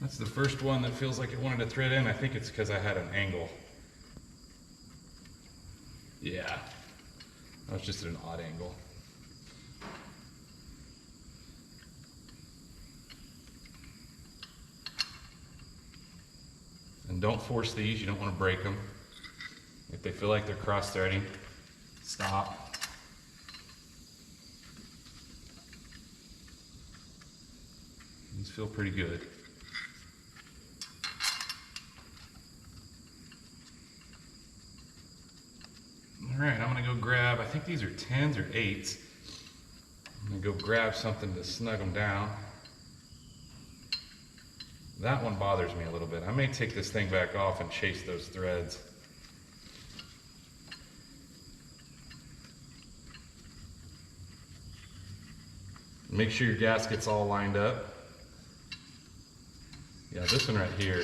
That's the first one that feels like it wanted to thread in. I think it's because I had an angle. Yeah, I was just at an odd angle. And don't force these, you don't want to break them. If they feel like they're cross-threading, stop. These feel pretty good. All right, I'm gonna go grab, I think these are 10s or 8s. I'm gonna go grab something to snug them down. That one bothers me a little bit. I may take this thing back off and chase those threads. Make sure your gasket's all lined up. Yeah, this one right here.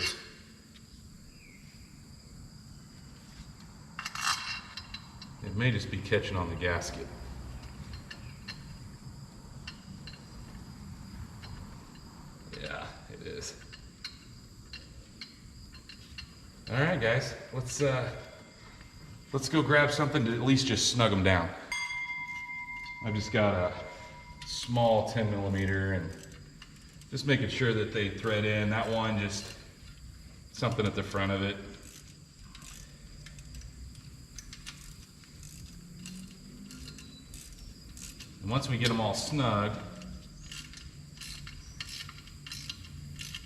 It may just be catching on the gasket. Yeah, it is. All right, guys, let's go grab something to at least just snug them down. I've just got a small 10mm and just making sure that they thread in. That one, just something at the front of it. And once we get them all snug,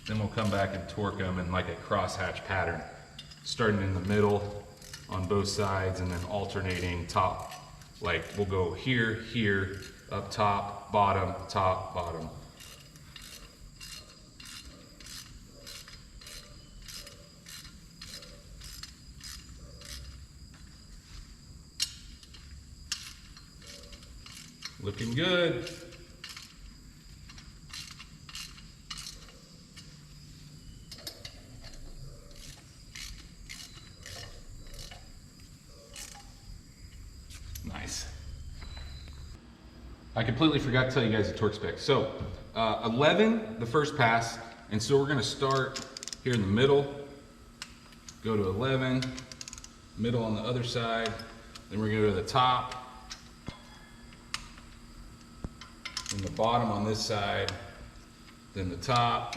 then we'll come back and torque them in like a crosshatch pattern, starting in the middle on both sides and then alternating top. Like we'll go here, here, up top, bottom, bottom. Looking good. Nice. I completely forgot to tell you guys the torque spec. So 11, the first pass, and so we're going to start here in the middle, go to 11, middle on the other side, then we're going to go to the top, then the bottom on this side, then the top,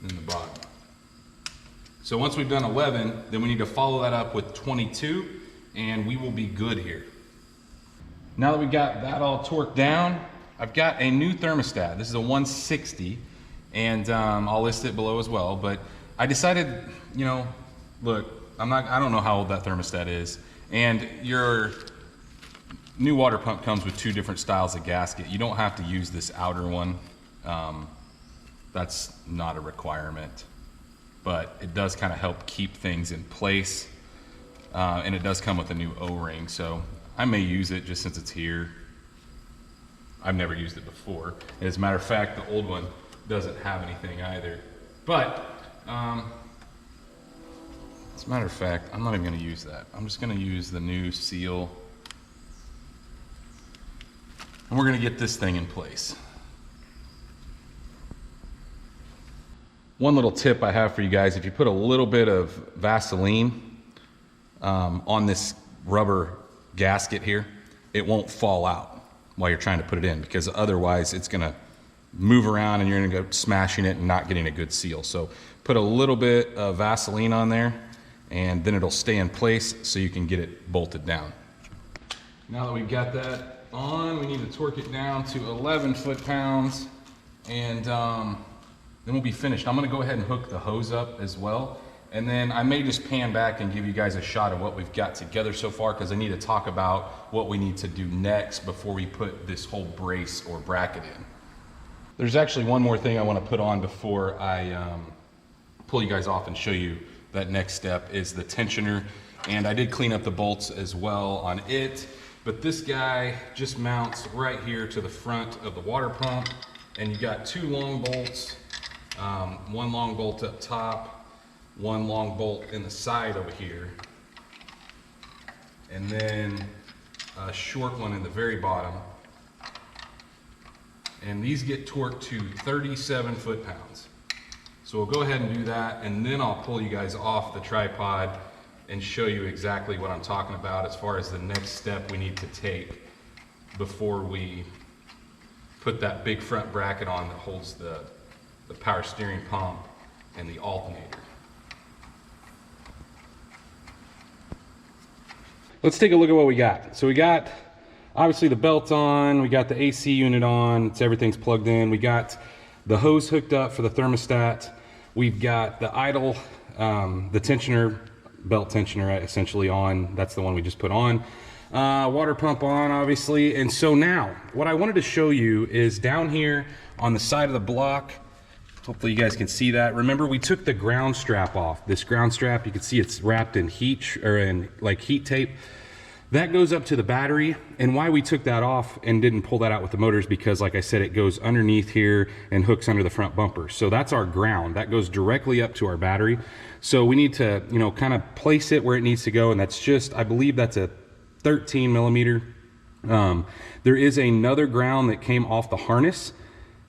then the bottom. So once we've done 11, then we need to follow that up with 22, and we will be good here. Now that we got that all torqued down, I've got a new thermostat. This is a 160, and I'll list it below as well, but I decided, you know, look, I don't know how old that thermostat is, and your new water pump comes with 2 different styles of gasket. You don't have to use this outer one. That's not a requirement, but it does kind of help keep things in place. And it does come with a new O-ring, so I may use it just since it's here. I've never used it before. As a matter of fact, the old one doesn't have anything either. But, as a matter of fact, I'm not even gonna use that. I'm just gonna use the new seal. And we're gonna get this thing in place. One little tip I have for you guys, if you put a little bit of Vaseline on this rubber gasket here, it won't fall out while you're trying to put it in, because otherwise it's gonna move around and you're gonna go smashing it and not getting a good seal. So put a little bit of Vaseline on there and then it'll stay in place so you can get it bolted down. Now that we've got that on. We need to torque it down to 11 foot-pounds, and then we'll be finished. I'm gonna go ahead and hook the hose up as well, and then I may just pan back and give you guys a shot of what we've got together so far, because I need to talk about what we need to do next before we put this whole brace or bracket in. There's actually one more thing I want to put on before I pull you guys off and show you that next step is the tensioner. And I did clean up the bolts as well on it, but this guy just mounts right here to the front of the water pump, and you got two long bolts, one long bolt up top, one long bolt in the side over here, and then a short one in the very bottom. And these get torqued to 37 foot-pounds. So we'll go ahead and do that, and then I'll pull you guys off the tripod and show you exactly what I'm talking about as far as the next step we need to take before we put that big front bracket on that holds the power steering pump and the alternator. Let's take a look at what we got. So we got obviously the belt on, we got the AC unit on, everything's plugged in. We got the hose hooked up for the thermostat. We've got the idle, the tensioner, belt tensioner essentially on. That's the one we just put on. Water pump on, obviously. And so now, what I wanted to show you is down here on the side of the block. Hopefully you guys can see that. Remember, we took the ground strap off. This ground strap, you can see it's wrapped in heat, or in like heat tape. That goes up to the battery, and why we took that off and didn't pull that out with the motor is because, like I said, it goes underneath here and hooks under the front bumper. So that's our ground. That goes directly up to our battery. So we need to, you know, kind of place it where it needs to go, and that's just, I believe that's a 13 millimeter. There is another ground that came off the harness.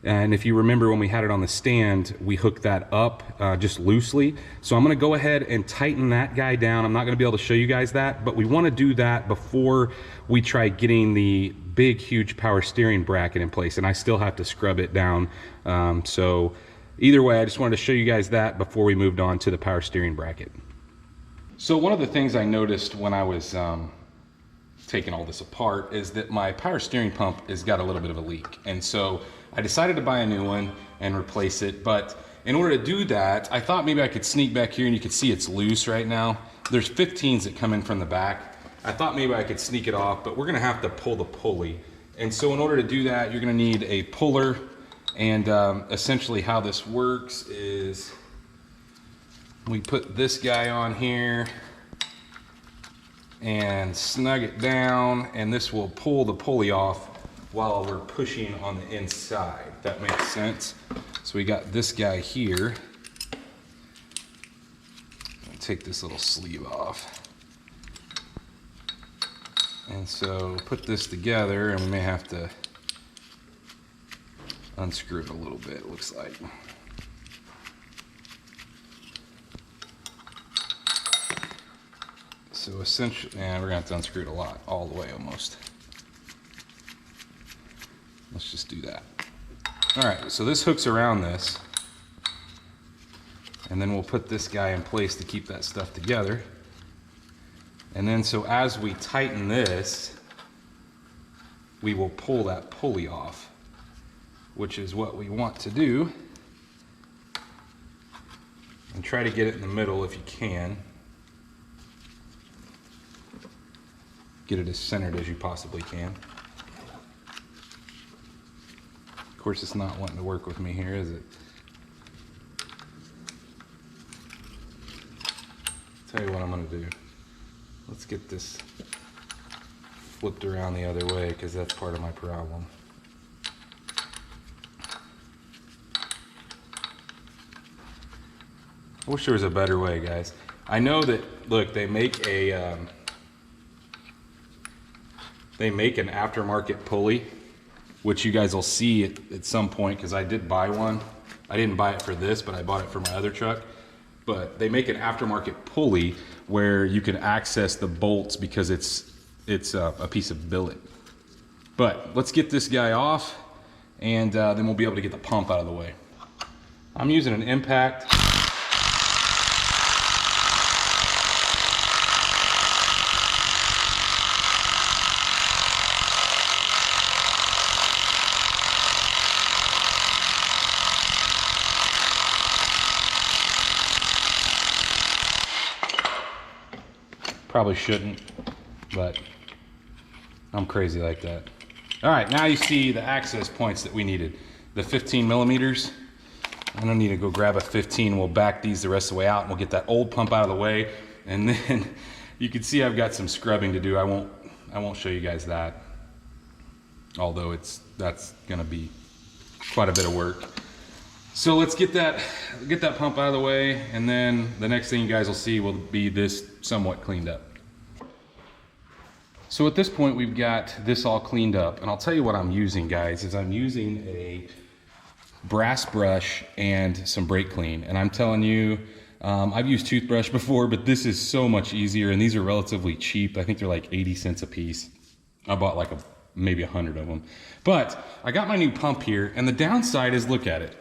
And if you remember when we had it on the stand, we hooked that up just loosely. So I'm gonna go ahead and tighten that guy down. I'm not gonna be able to show you guys that, but we wanna do that before we try getting the big, huge power steering bracket in place. And I still have to scrub it down. So either way, I just wanted to show you guys that before we moved on to the power steering bracket. So one of the things I noticed when I was taking all this apart is that my power steering pump has got a little bit of a leak. And so I decided to buy a new one and replace it, but in order to do that, I thought maybe I could sneak back here, and you can see it's loose right now. There's 15s that come in from the back. I thought maybe I could sneak it off, but we're gonna have to pull the pulley. And so in order to do that, you're gonna need a puller, and essentially how this works is we put this guy on here and snug it down, and this will pull the pulley off while we're pushing on the inside, if that makes sense. So we got this guy here. I'll take this little sleeve off. And so put this together, and we may have to unscrew it a little bit, it looks like. So essentially, we're gonna have to unscrew it a lot, all the way almost. Let's just do that. All right, so this hooks around this, and then we'll put this guy in place to keep that stuff together. And then so as we tighten this, we will pull that pulley off, which is what we want to do. And try to get it in the middle if you can. Get it as centered as you possibly can. Of course, it's not wanting to work with me here, is it? Tell you what I'm gonna do. Let's get this flipped around the other way, because that's part of my problem. I wish there was a better way, guys. I know that, look, they make an aftermarket pulley, which you guys will see at some point, because I did buy one. I didn't buy it for this, but I bought it for my other truck. But they make an aftermarket pulley where you can access the bolts because it's a piece of billet. But let's get this guy off, and then we'll be able to get the pump out of the way. I'm using an impact. Probably shouldn't, but I'm crazy like that. All right, now you see the access points that we needed. The 15 millimeters. I don't need to go grab a 15. We'll back these the rest of the way out and we'll get that old pump out of the way. And then you can see I've got some scrubbing to do. I won't show you guys that. Although that's gonna be quite a bit of work. So let's get that pump out of the way, and then the next thing you guys will see will be this somewhat cleaned up. So at this point we've got this all cleaned up, and I'll tell you what I'm using, guys, is I'm using a brass brush and some brake clean. And I'm telling you, I've used toothbrush before, but this is so much easier, and these are relatively cheap. I think they're like 80 cents a piece. I bought like maybe 100 of them. But I got my new pump here, and the downside is, look at it.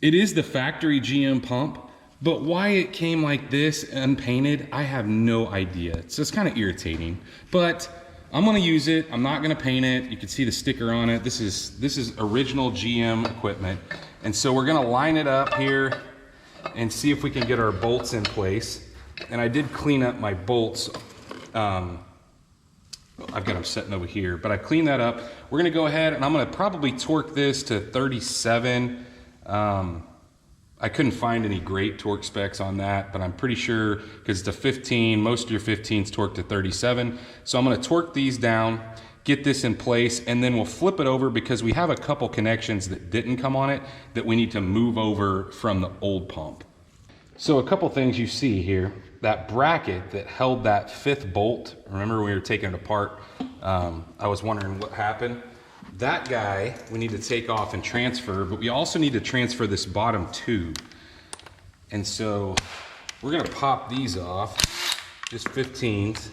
It is the factory GM pump, but why it came like this unpainted, I have no idea. It's just kind of irritating, but I'm gonna use it. I'm not gonna paint it. You can see the sticker on it. This is original GM equipment. And so we're gonna line it up here and see if we can get our bolts in place. And I did clean up my bolts. I've got them sitting over here, but I cleaned that up. We're gonna go ahead and I'm gonna probably torque this to 37. I couldn't find any great torque specs on that, but I'm pretty sure, because it's a 15, most of your 15s torque to 37. So I'm gonna torque these down, get this in place, and then we'll flip it over because we have a couple connections that didn't come on it that we need to move over from the old pump. So a couple things you see here. That bracket that held that 5th bolt, remember when we were taking it apart, I was wondering what happened. That guy we need to take off and transfer, but we also need to transfer this bottom tube. And so we're gonna pop these off, just 15s.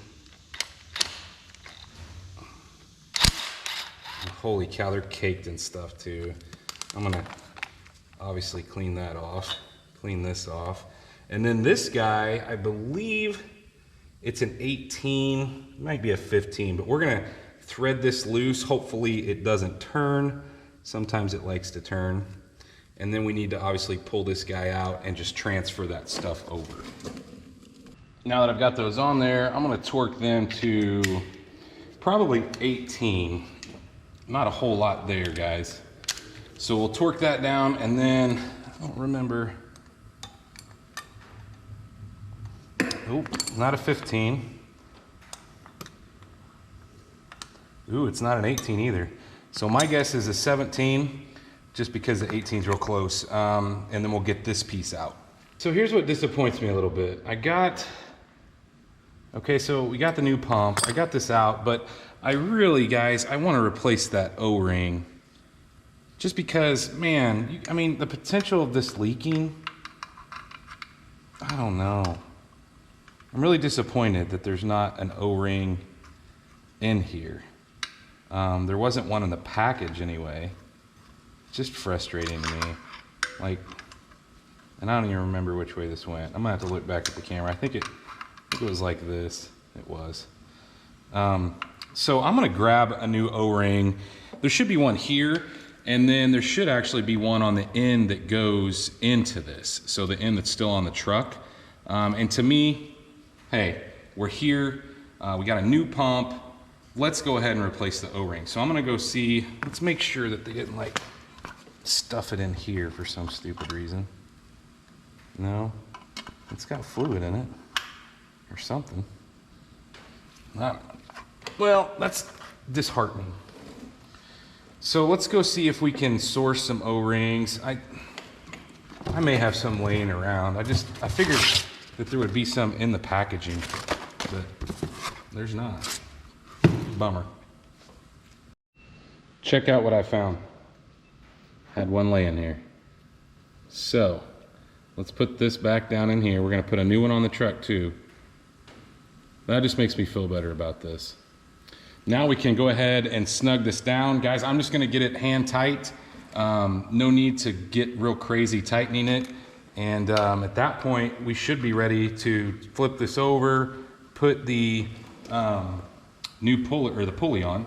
Holy cow, they're caked and stuff too. I'm gonna obviously clean that off, clean this off. And then this guy, I believe it's an 18, might be a 15, but we're gonna thread this loose. Hopefully it doesn't turn. Sometimes it likes to turn. And then we need to obviously pull this guy out and just transfer that stuff over. Now that I've got those on there, I'm gonna torque them to probably 18. Not a whole lot there, guys. So we'll torque that down, and then, I don't remember. Oh, not a 15. Ooh, it's not an 18 either. So my guess is a 17, just because the 18's real close. And then we'll get this piece out. So here's what disappoints me a little bit. Okay, so we got the new pump. I got this out, but I really, guys, I want to replace that O-ring. Just because, man, I mean, the potential of this leaking, I don't know. I'm really disappointed that there's not an O-ring in here. There wasn't one in the package anyway. It's just frustrating to me. Like, and I don't even remember which way this went. I'm gonna have to look back at the camera. I think it was like this. It was. So I'm gonna grab a new O-ring. There should be one here, and then there should actually be one on the end that goes into this. So the end that's still on the truck. And to me, hey, we're here. We got a new pump. Let's go ahead and replace the O-ring. So I'm gonna go see, let's make sure that they didn't like stuff it in here for some stupid reason. No, it's got fluid in it or something. Well, that's disheartening. So let's go see if we can source some O-rings. I may have some laying around. I figured that there would be some in the packaging, but there's not. Bummer. Check out what I found. Had one laying here. So let's put this back down in here. We're gonna put a new one on the truck too. That just makes me feel better about this. Now we can go ahead and snug this down. Guys, I'm just gonna get it hand tight. No need to get real crazy tightening it. And at that point, we should be ready to flip this over, put the new pulley, or the pulley on,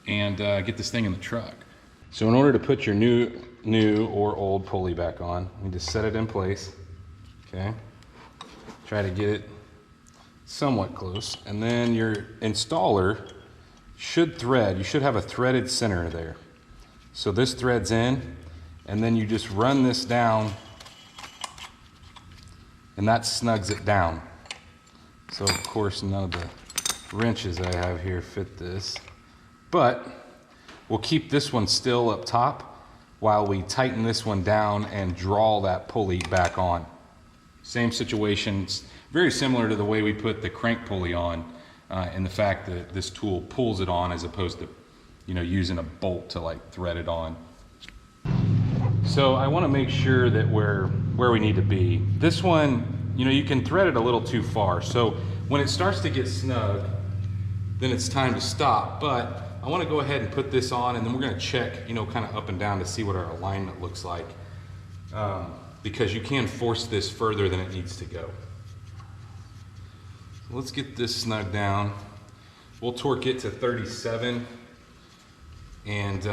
and get this thing in the truck. So in order to put your new or old pulley back on, you just set it in place, okay? Try to get it somewhat close. And then your installer should thread. You should have a threaded center there. So this threads in, and then you just run this down, and that snugs it down. So of course none of the wrenches I have here fit this, but we'll keep this one still up top while we tighten this one down and draw that pulley back on. Same situation, it's very similar to the way we put the crank pulley on, in the fact that this tool pulls it on as opposed to, you know, using a bolt to like thread it on. So I want to make sure that we're where we need to be. This one, you know, you can thread it a little too far. So when it starts to get snug, then it's time to stop. But I want to go ahead and put this on, and then we're going to check, you know, kind of up and down to see what our alignment looks like. Because you can force this further than it needs to go. Let's get this snug down. We'll torque it to 37. And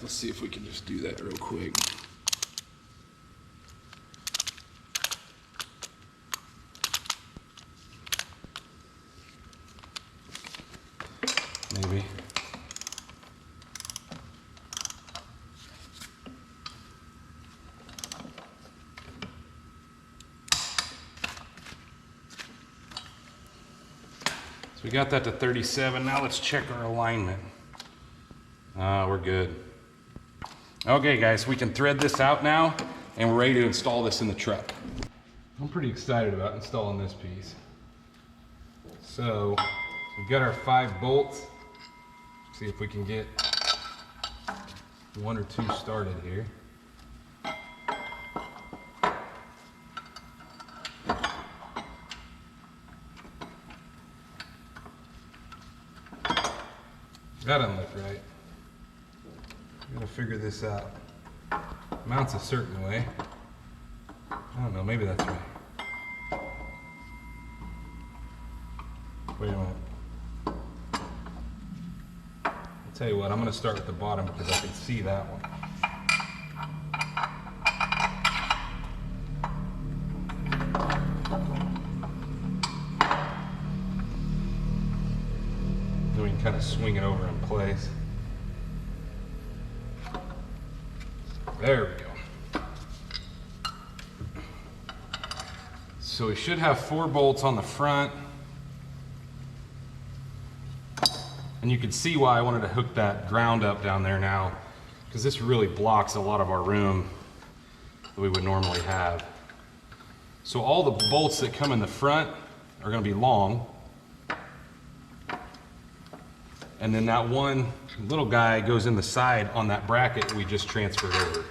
let's see if we can just do that real quick. Maybe. So we got that to 37. Now let's check our alignment. We're good. Okay guys, we can thread this out now, and we're ready to install this in the truck. I'm pretty excited about installing this piece. So we've got our 5 bolts. See if we can get 1 or 2 started here. That doesn't look right. I'm gonna figure this out. Mounts a certain way. I don't know, maybe that's right. Wait a minute. I'll tell you what, I'm gonna start at the bottom because I can see that one. Then we can kind of swing it over in place. There we go. So we should have 4 bolts on the front. And you can see why I wanted to hook that ground up down there now, because this really blocks a lot of our room that we would normally have. So all the bolts that come in the front are going to be long. And then that one little guy goes in the side on that bracket we just transferred over.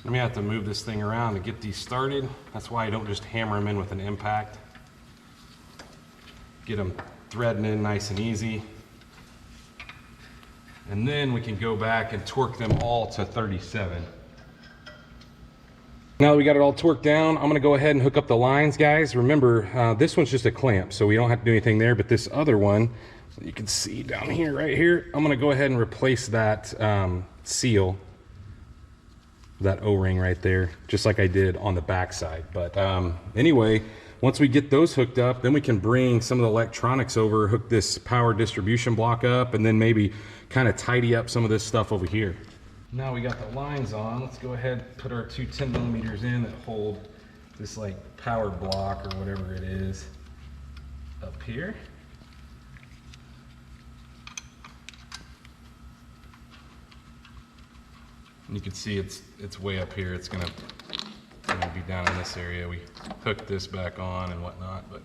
I'm gonna have to move this thing around to get these started. That's why I don't just hammer them in with an impact. Get them threading in nice and easy. And then we can go back and torque them all to 37. Now that we got it all torqued down, I'm gonna go ahead and hook up the lines, guys. Remember, this one's just a clamp, so we don't have to do anything there, but this other one, you can see down here, right here, I'm gonna go ahead and replace that seal, that O-ring right there, just like I did on the back side. But anyway, once we get those hooked up, then we can bring some of the electronics over, hook this power distribution block up, and then maybe kind of tidy up some of this stuff over here. Now we got the lines on, let's go ahead and put our 2 10mm in that hold this like power block or whatever it is up here. And you can see it's way up here. It's gonna be down in this area. We hooked this back on and whatnot, but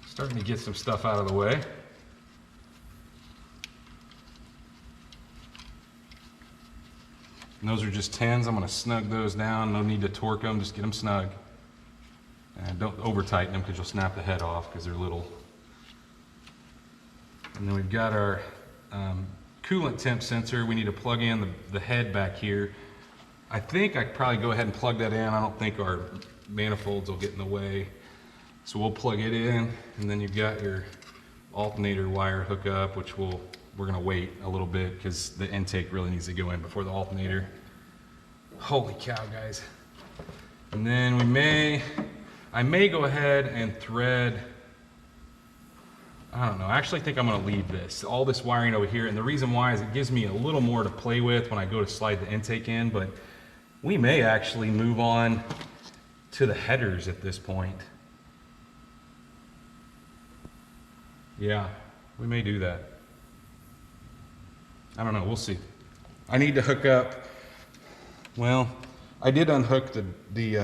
starting to get some stuff out of the way. And those are just 10s. I'm gonna snug those down. No need to torque them, just get them snug. And don't over tighten them because you'll snap the head off because they're little. And then we've got our coolant temp sensor. We need to plug in the head back here. I think I could probably go ahead and plug that in. I don't think our manifolds will get in the way. So we'll plug it in, and then you've got your alternator wire hookup, which we're gonna wait a little bit because the intake really needs to go in before the alternator. Holy cow, guys. And then I may go ahead and thread, I don't know, I actually think I'm gonna leave this, all this wiring over here, and the reason why is it gives me a little more to play with when I go to slide the intake in, but we may actually move on to the headers at this point. Yeah, we may do that. I don't know, we'll see. I need to hook up, well, I did unhook the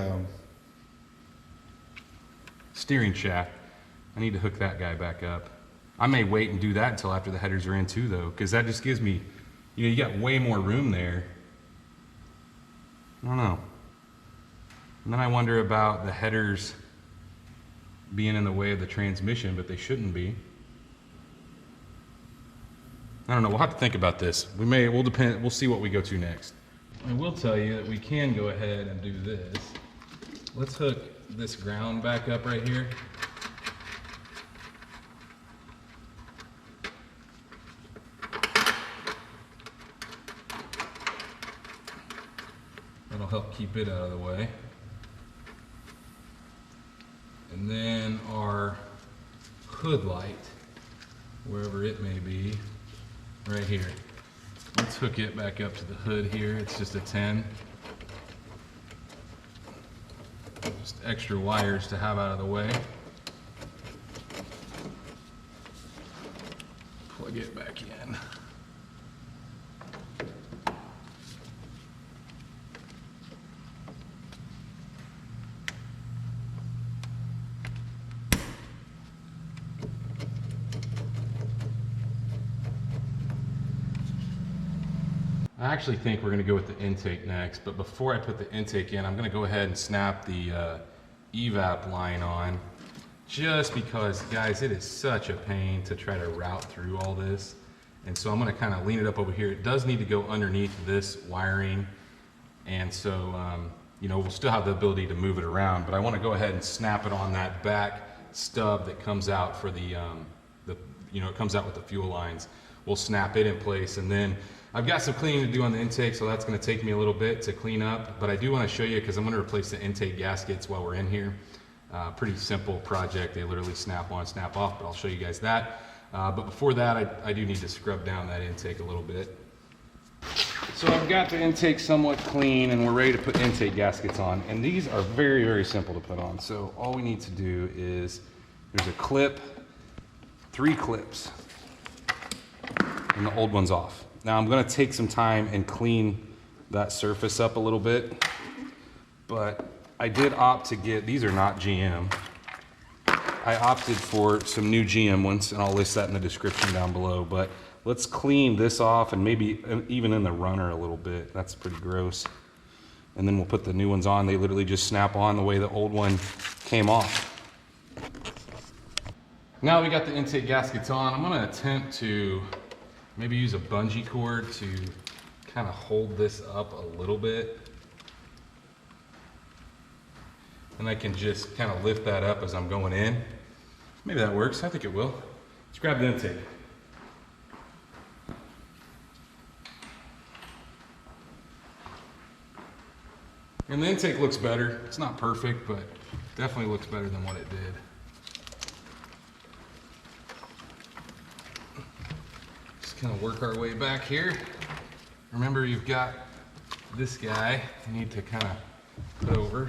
steering shaft. I need to hook that guy back up. I may wait and do that until after the headers are in too though, because that just gives me, you know, you got way more room there. I don't know. And then I wonder about the headers being in the way of the transmission, but they shouldn't be. I don't know, we'll have to think about this. We'll see what we go to next. I will tell you that we can go ahead and do this. Let's hook this ground back up right here. That'll help keep it out of the way. And then our hood light, wherever it may be, right here. Let's hook it back up to the hood here. It's just a 10. Just extra wires to have out of the way. Plug it back in. I actually think we're going to go with the intake next, but before I put the intake in, I'm going to go ahead and snap the evap line on, just because, guys, it is such a pain to try to route through all this. And so I'm going to kind of lean it up over here. It does need to go underneath this wiring, and so you know, we'll still have the ability to move it around, but I want to go ahead and snap it on that back stub that comes out for the you know, it comes out with the fuel lines. We'll snap it in place, and then I've got some cleaning to do on the intake, so that's going to take me a little bit to clean up, but I do want to show you because I'm going to replace the intake gaskets while we're in here. Pretty simple project. They literally snap on, snap off, but I'll show you guys that. But before that, I do need to scrub down that intake a little bit. So I've got the intake somewhat clean, and we're ready to put intake gaskets on, and these are very, very simple to put on. So all we need to do is, there's a clip, 3 clips, and the old one's off. Now I'm gonna take some time and clean that surface up a little bit, but I did opt to get, these are not GM. I opted for some new GM ones, and I'll list that in the description down below, but let's clean this off, and maybe even in the runner a little bit. That's pretty gross. And then we'll put the new ones on. They literally just snap on the way the old one came off. Now we got the intake gaskets on, I'm gonna attempt to maybe use a bungee cord to kind of hold this up a little bit. And I can just kind of lift that up as I'm going in. Maybe that works, I think it will. Let's grab the intake. And the intake looks better. It's not perfect, but definitely looks better than what it did. Kind of work our way back here. Remember, you've got this guy you need to kind of put over.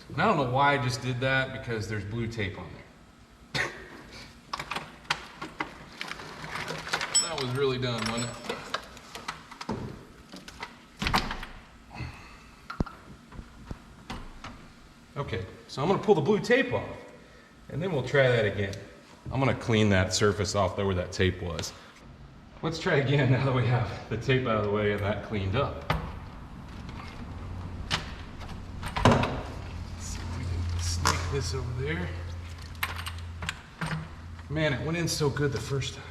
And I don't know why I just did that, because there's blue tape on there. That was really done, wasn't it? Okay, so I'm gonna pull the blue tape off. And then we'll try that again. I'm gonna clean that surface off there where that tape was. Let's try again now that we have the tape out of the way and that cleaned up. Let's see if we can snake this over there. Man, it went in so good the first time.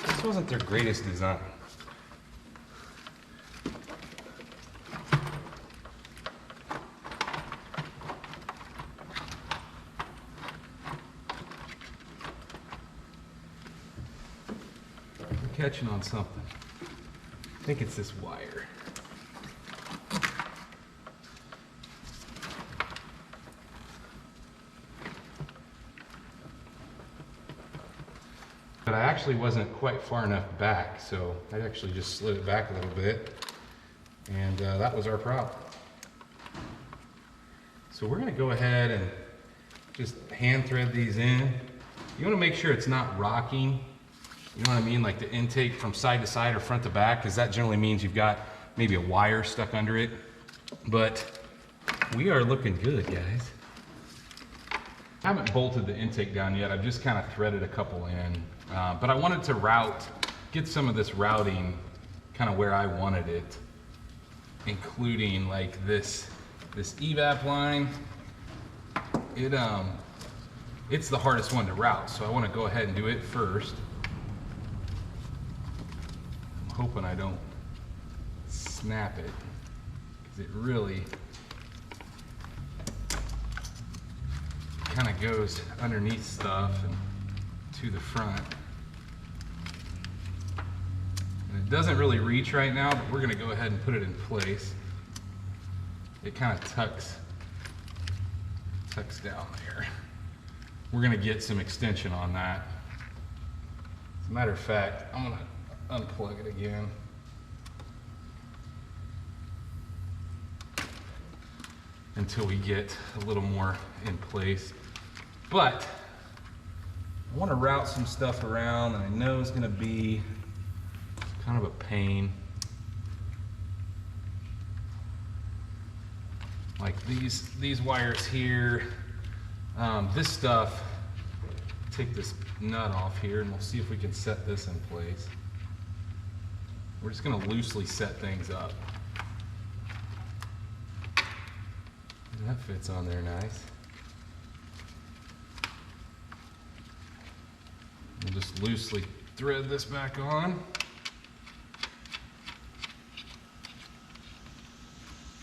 This wasn't their greatest design. catching on something. I think it's this wire. But I actually wasn't quite far enough back, so I actually just slid it back a little bit, and that was our problem. So we're gonna go ahead and just hand thread these in. You wanna make sure it's not rocking, you know what I mean? Like the intake from side to side or front to back, because that generally means you've got maybe a wire stuck under it. But we are looking good, guys. I haven't bolted the intake down yet. I've just kind of threaded a couple in. But I wanted to get some of this routing kind of where I wanted it, including like this evap line. It's the hardest one to route, so I want to go ahead and do it first. I'm hoping I don't snap it, because it really kind of goes underneath stuff and to the front. And it doesn't really reach right now, but we're gonna go ahead and put it in place. It kind of tucks down there. We're gonna get some extension on that. As a matter of fact, I'm gonna unplug it again. Until we get a little more in place. But I want to route some stuff around that I know is going to be kind of a pain. Like these wires here. This stuff, take this nut off here and we'll see if we can set this in place. We're just going to loosely set things up. That fits on there nice. We'll just loosely thread this back on.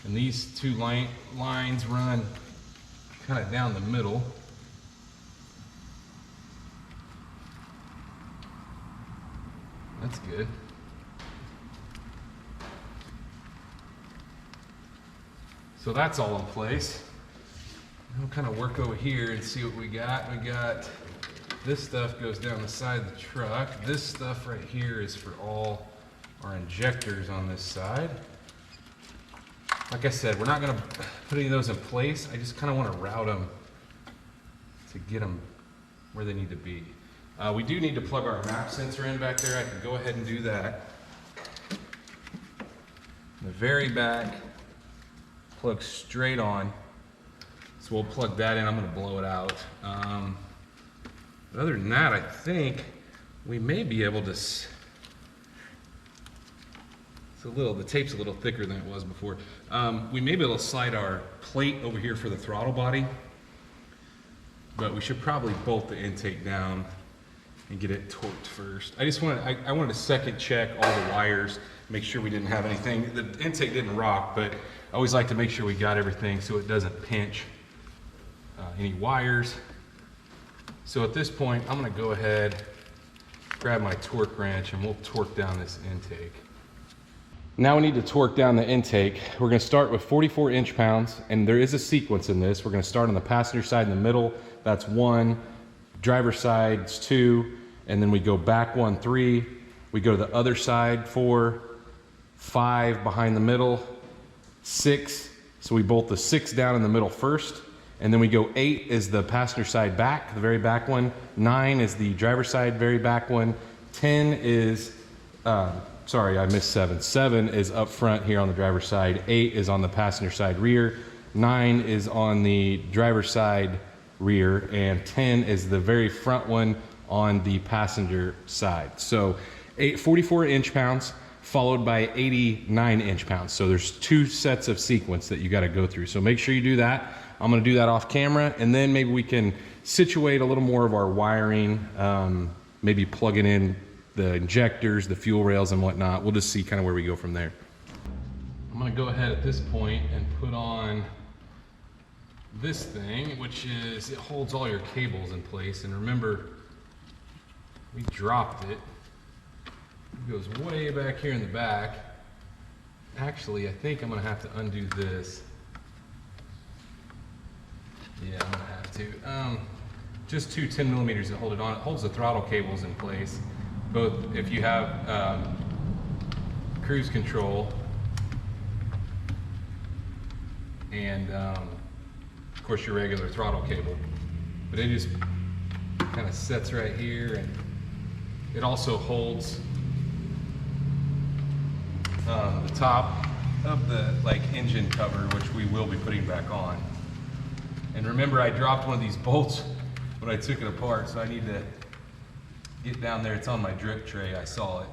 And these two lines run kind of down the middle. That's good. So that's all in place. We'll kind of work over here and see what we got. We got this stuff goes down the side of the truck. This stuff right here is for all our injectors on this side. Like I said, we're not going to put any of those in place. I just kind of want to route them to get them where they need to be. We do need to plug our map sensor in back there. I can go ahead and do that. In the very back, plug straight on. So we'll plug that in. I'm going to blow it out. But other than that, I think we may be able to. The tape's a little thicker than it was before. We may be able to slide our plate over here for the throttle body, but we should probably bolt the intake down and get it torqued first. I wanted to second check all the wires, make sure we didn't have anything. The intake didn't rock, but I always like to make sure we got everything so it doesn't pinch any wires. So at this point, I'm gonna go ahead, grab my torque wrench, and we'll torque down this intake. Now we need to torque down the intake. We're gonna start with 44 inch-pounds, and there is a sequence in this. We're gonna start on the passenger side in the middle, that's 1, driver's side's 2, and then we go back 1, 3, we go to the other side, 4, 5 behind the middle, 6, so we bolt the 6 down in the middle first, and then we go 8 is the passenger side back, the very back one, 9 is the driver's side very back one, 10 is, sorry, I missed 7. 7 is up front here on the driver's side, 8 is on the passenger side rear, 9 is on the driver's side rear, and 10 is the very front one on the passenger side. So 44 inch-pounds followed by 89 inch-pounds. So there's 2 sets of sequence that you got to go through. So make sure you do that. I'm going to do that off camera, and then maybe we can situate a little more of our wiring, maybe plugging in the injectors, the fuel rails and whatnot. We'll just see kind of where we go from there. I'm going to go ahead at this point and put on this thing, which is, it holds all your cables in place. And remember, we dropped it It goes way back here in the back. Actually, I think I'm gonna have to undo this. Yeah, I'm gonna have to. Just two 10 millimeters that hold it on. It holds the throttle cables in place. Both if you have cruise control and of course your regular throttle cable. But it just kind of sets right here, and it also holds the top of the engine cover, which we will be putting back on. And remember, I dropped one of these bolts when I took it apart, so I need to get down there. It's on my drip tray. I saw it.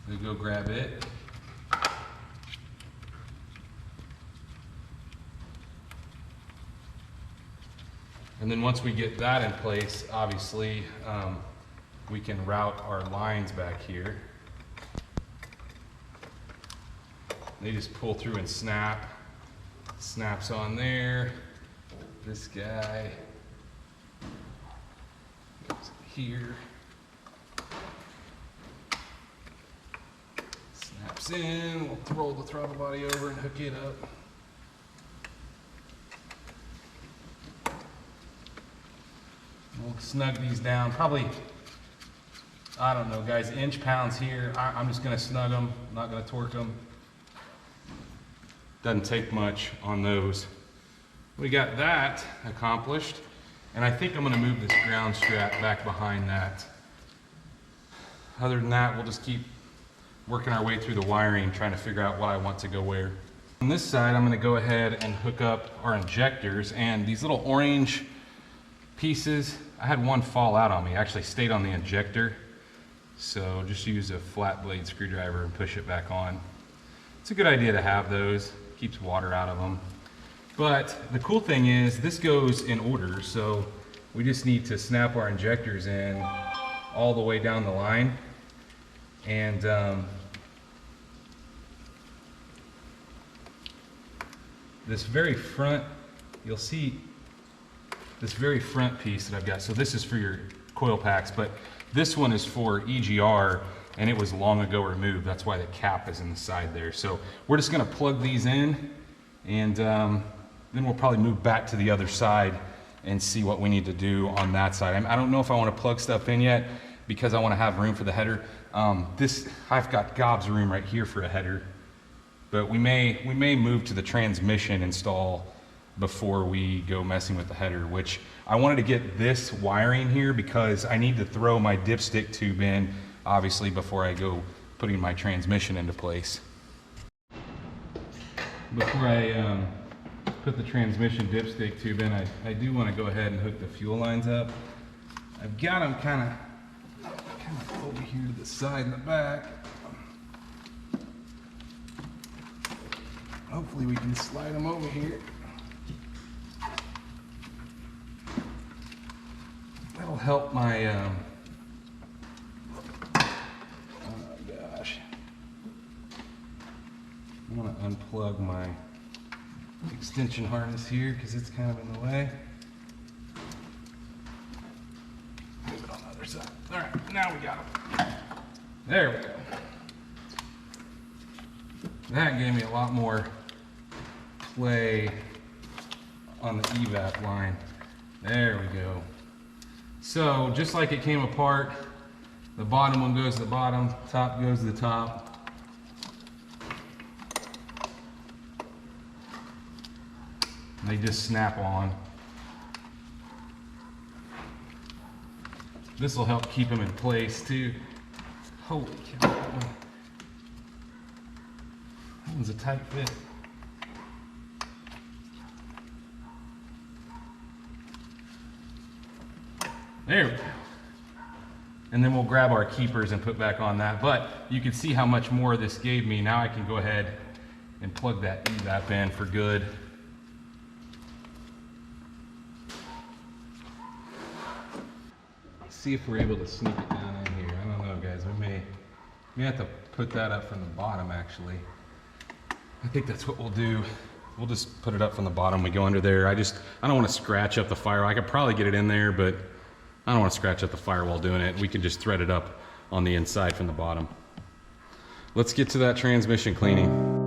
So go grab it. And then once we get that in place, obviously, we can route our lines back here. They just pull through and snap. Snaps on there. This guy goes here. Snaps in. We'll roll the throttle body over and hook it up. We'll snug these down. Probably, I don't know, guys, inch-pounds here. I'm just going to snug them. I'm not going to torque them. Doesn't take much on those. We got that accomplished, and I think I'm going to move this ground strap back behind that. Other than that, we'll just keep working our way through the wiring, trying to figure out what I want to go where. On this side, I'm going to go ahead and hook up our injectors, and these little orange pieces, I had one fall out on me. It actually stayed on the injector, so just use a flat blade screwdriver and push it back on. It's a good idea to have those. Keeps water out of them. But the cool thing is this goes in order, so we just need to snap our injectors in all the way down the line. And this very front, you'll see this very front piece that I've got. So this is for your coil packs, but this one is for EGR, and it was long ago removed. That's why the cap is in the side there. So we're just gonna plug these in, and then we'll probably move back to the other side and see what we need to do on that side. I don't know if I want to plug stuff in yet because I want to have room for the header. I've got gobs of room right here for a header, but we may move to the transmission install before we go messing with the header, which I wanted to get this wiring here because I need to throw my dipstick tube in, obviously, before I go putting my transmission into place. Before I put the transmission dipstick tube in, I do want to go ahead and hook the fuel lines up. I've got them kind of over here to the side and the back. Hopefully we can slide them over here. That'll help my, oh gosh. I want to unplug my extension harness here because it's kind of in the way. Move it on the other side. All right, now we got them. There we go. That gave me a lot more play on the evap line. There we go. So just like it came apart, the bottom one goes to the bottom, top goes to the top. They just snap on. This will help keep them in place too. Holy cow, that one's a tight fit. There we go. And then we'll grab our keepers and put back on that. But you can see how much more this gave me. Now I can go ahead and plug that evap in for good. See if we're able to sneak it down in here. I don't know, guys. We may have to put that up from the bottom, actually. I think that's what we'll do. We'll just put it up from the bottom. We go under there. I don't want to scratch up the firewall. I could probably get it in there, but I don't want to scratch up the firewall doing it. We can just thread it up on the inside from the bottom. Let's get to that transmission cleaning.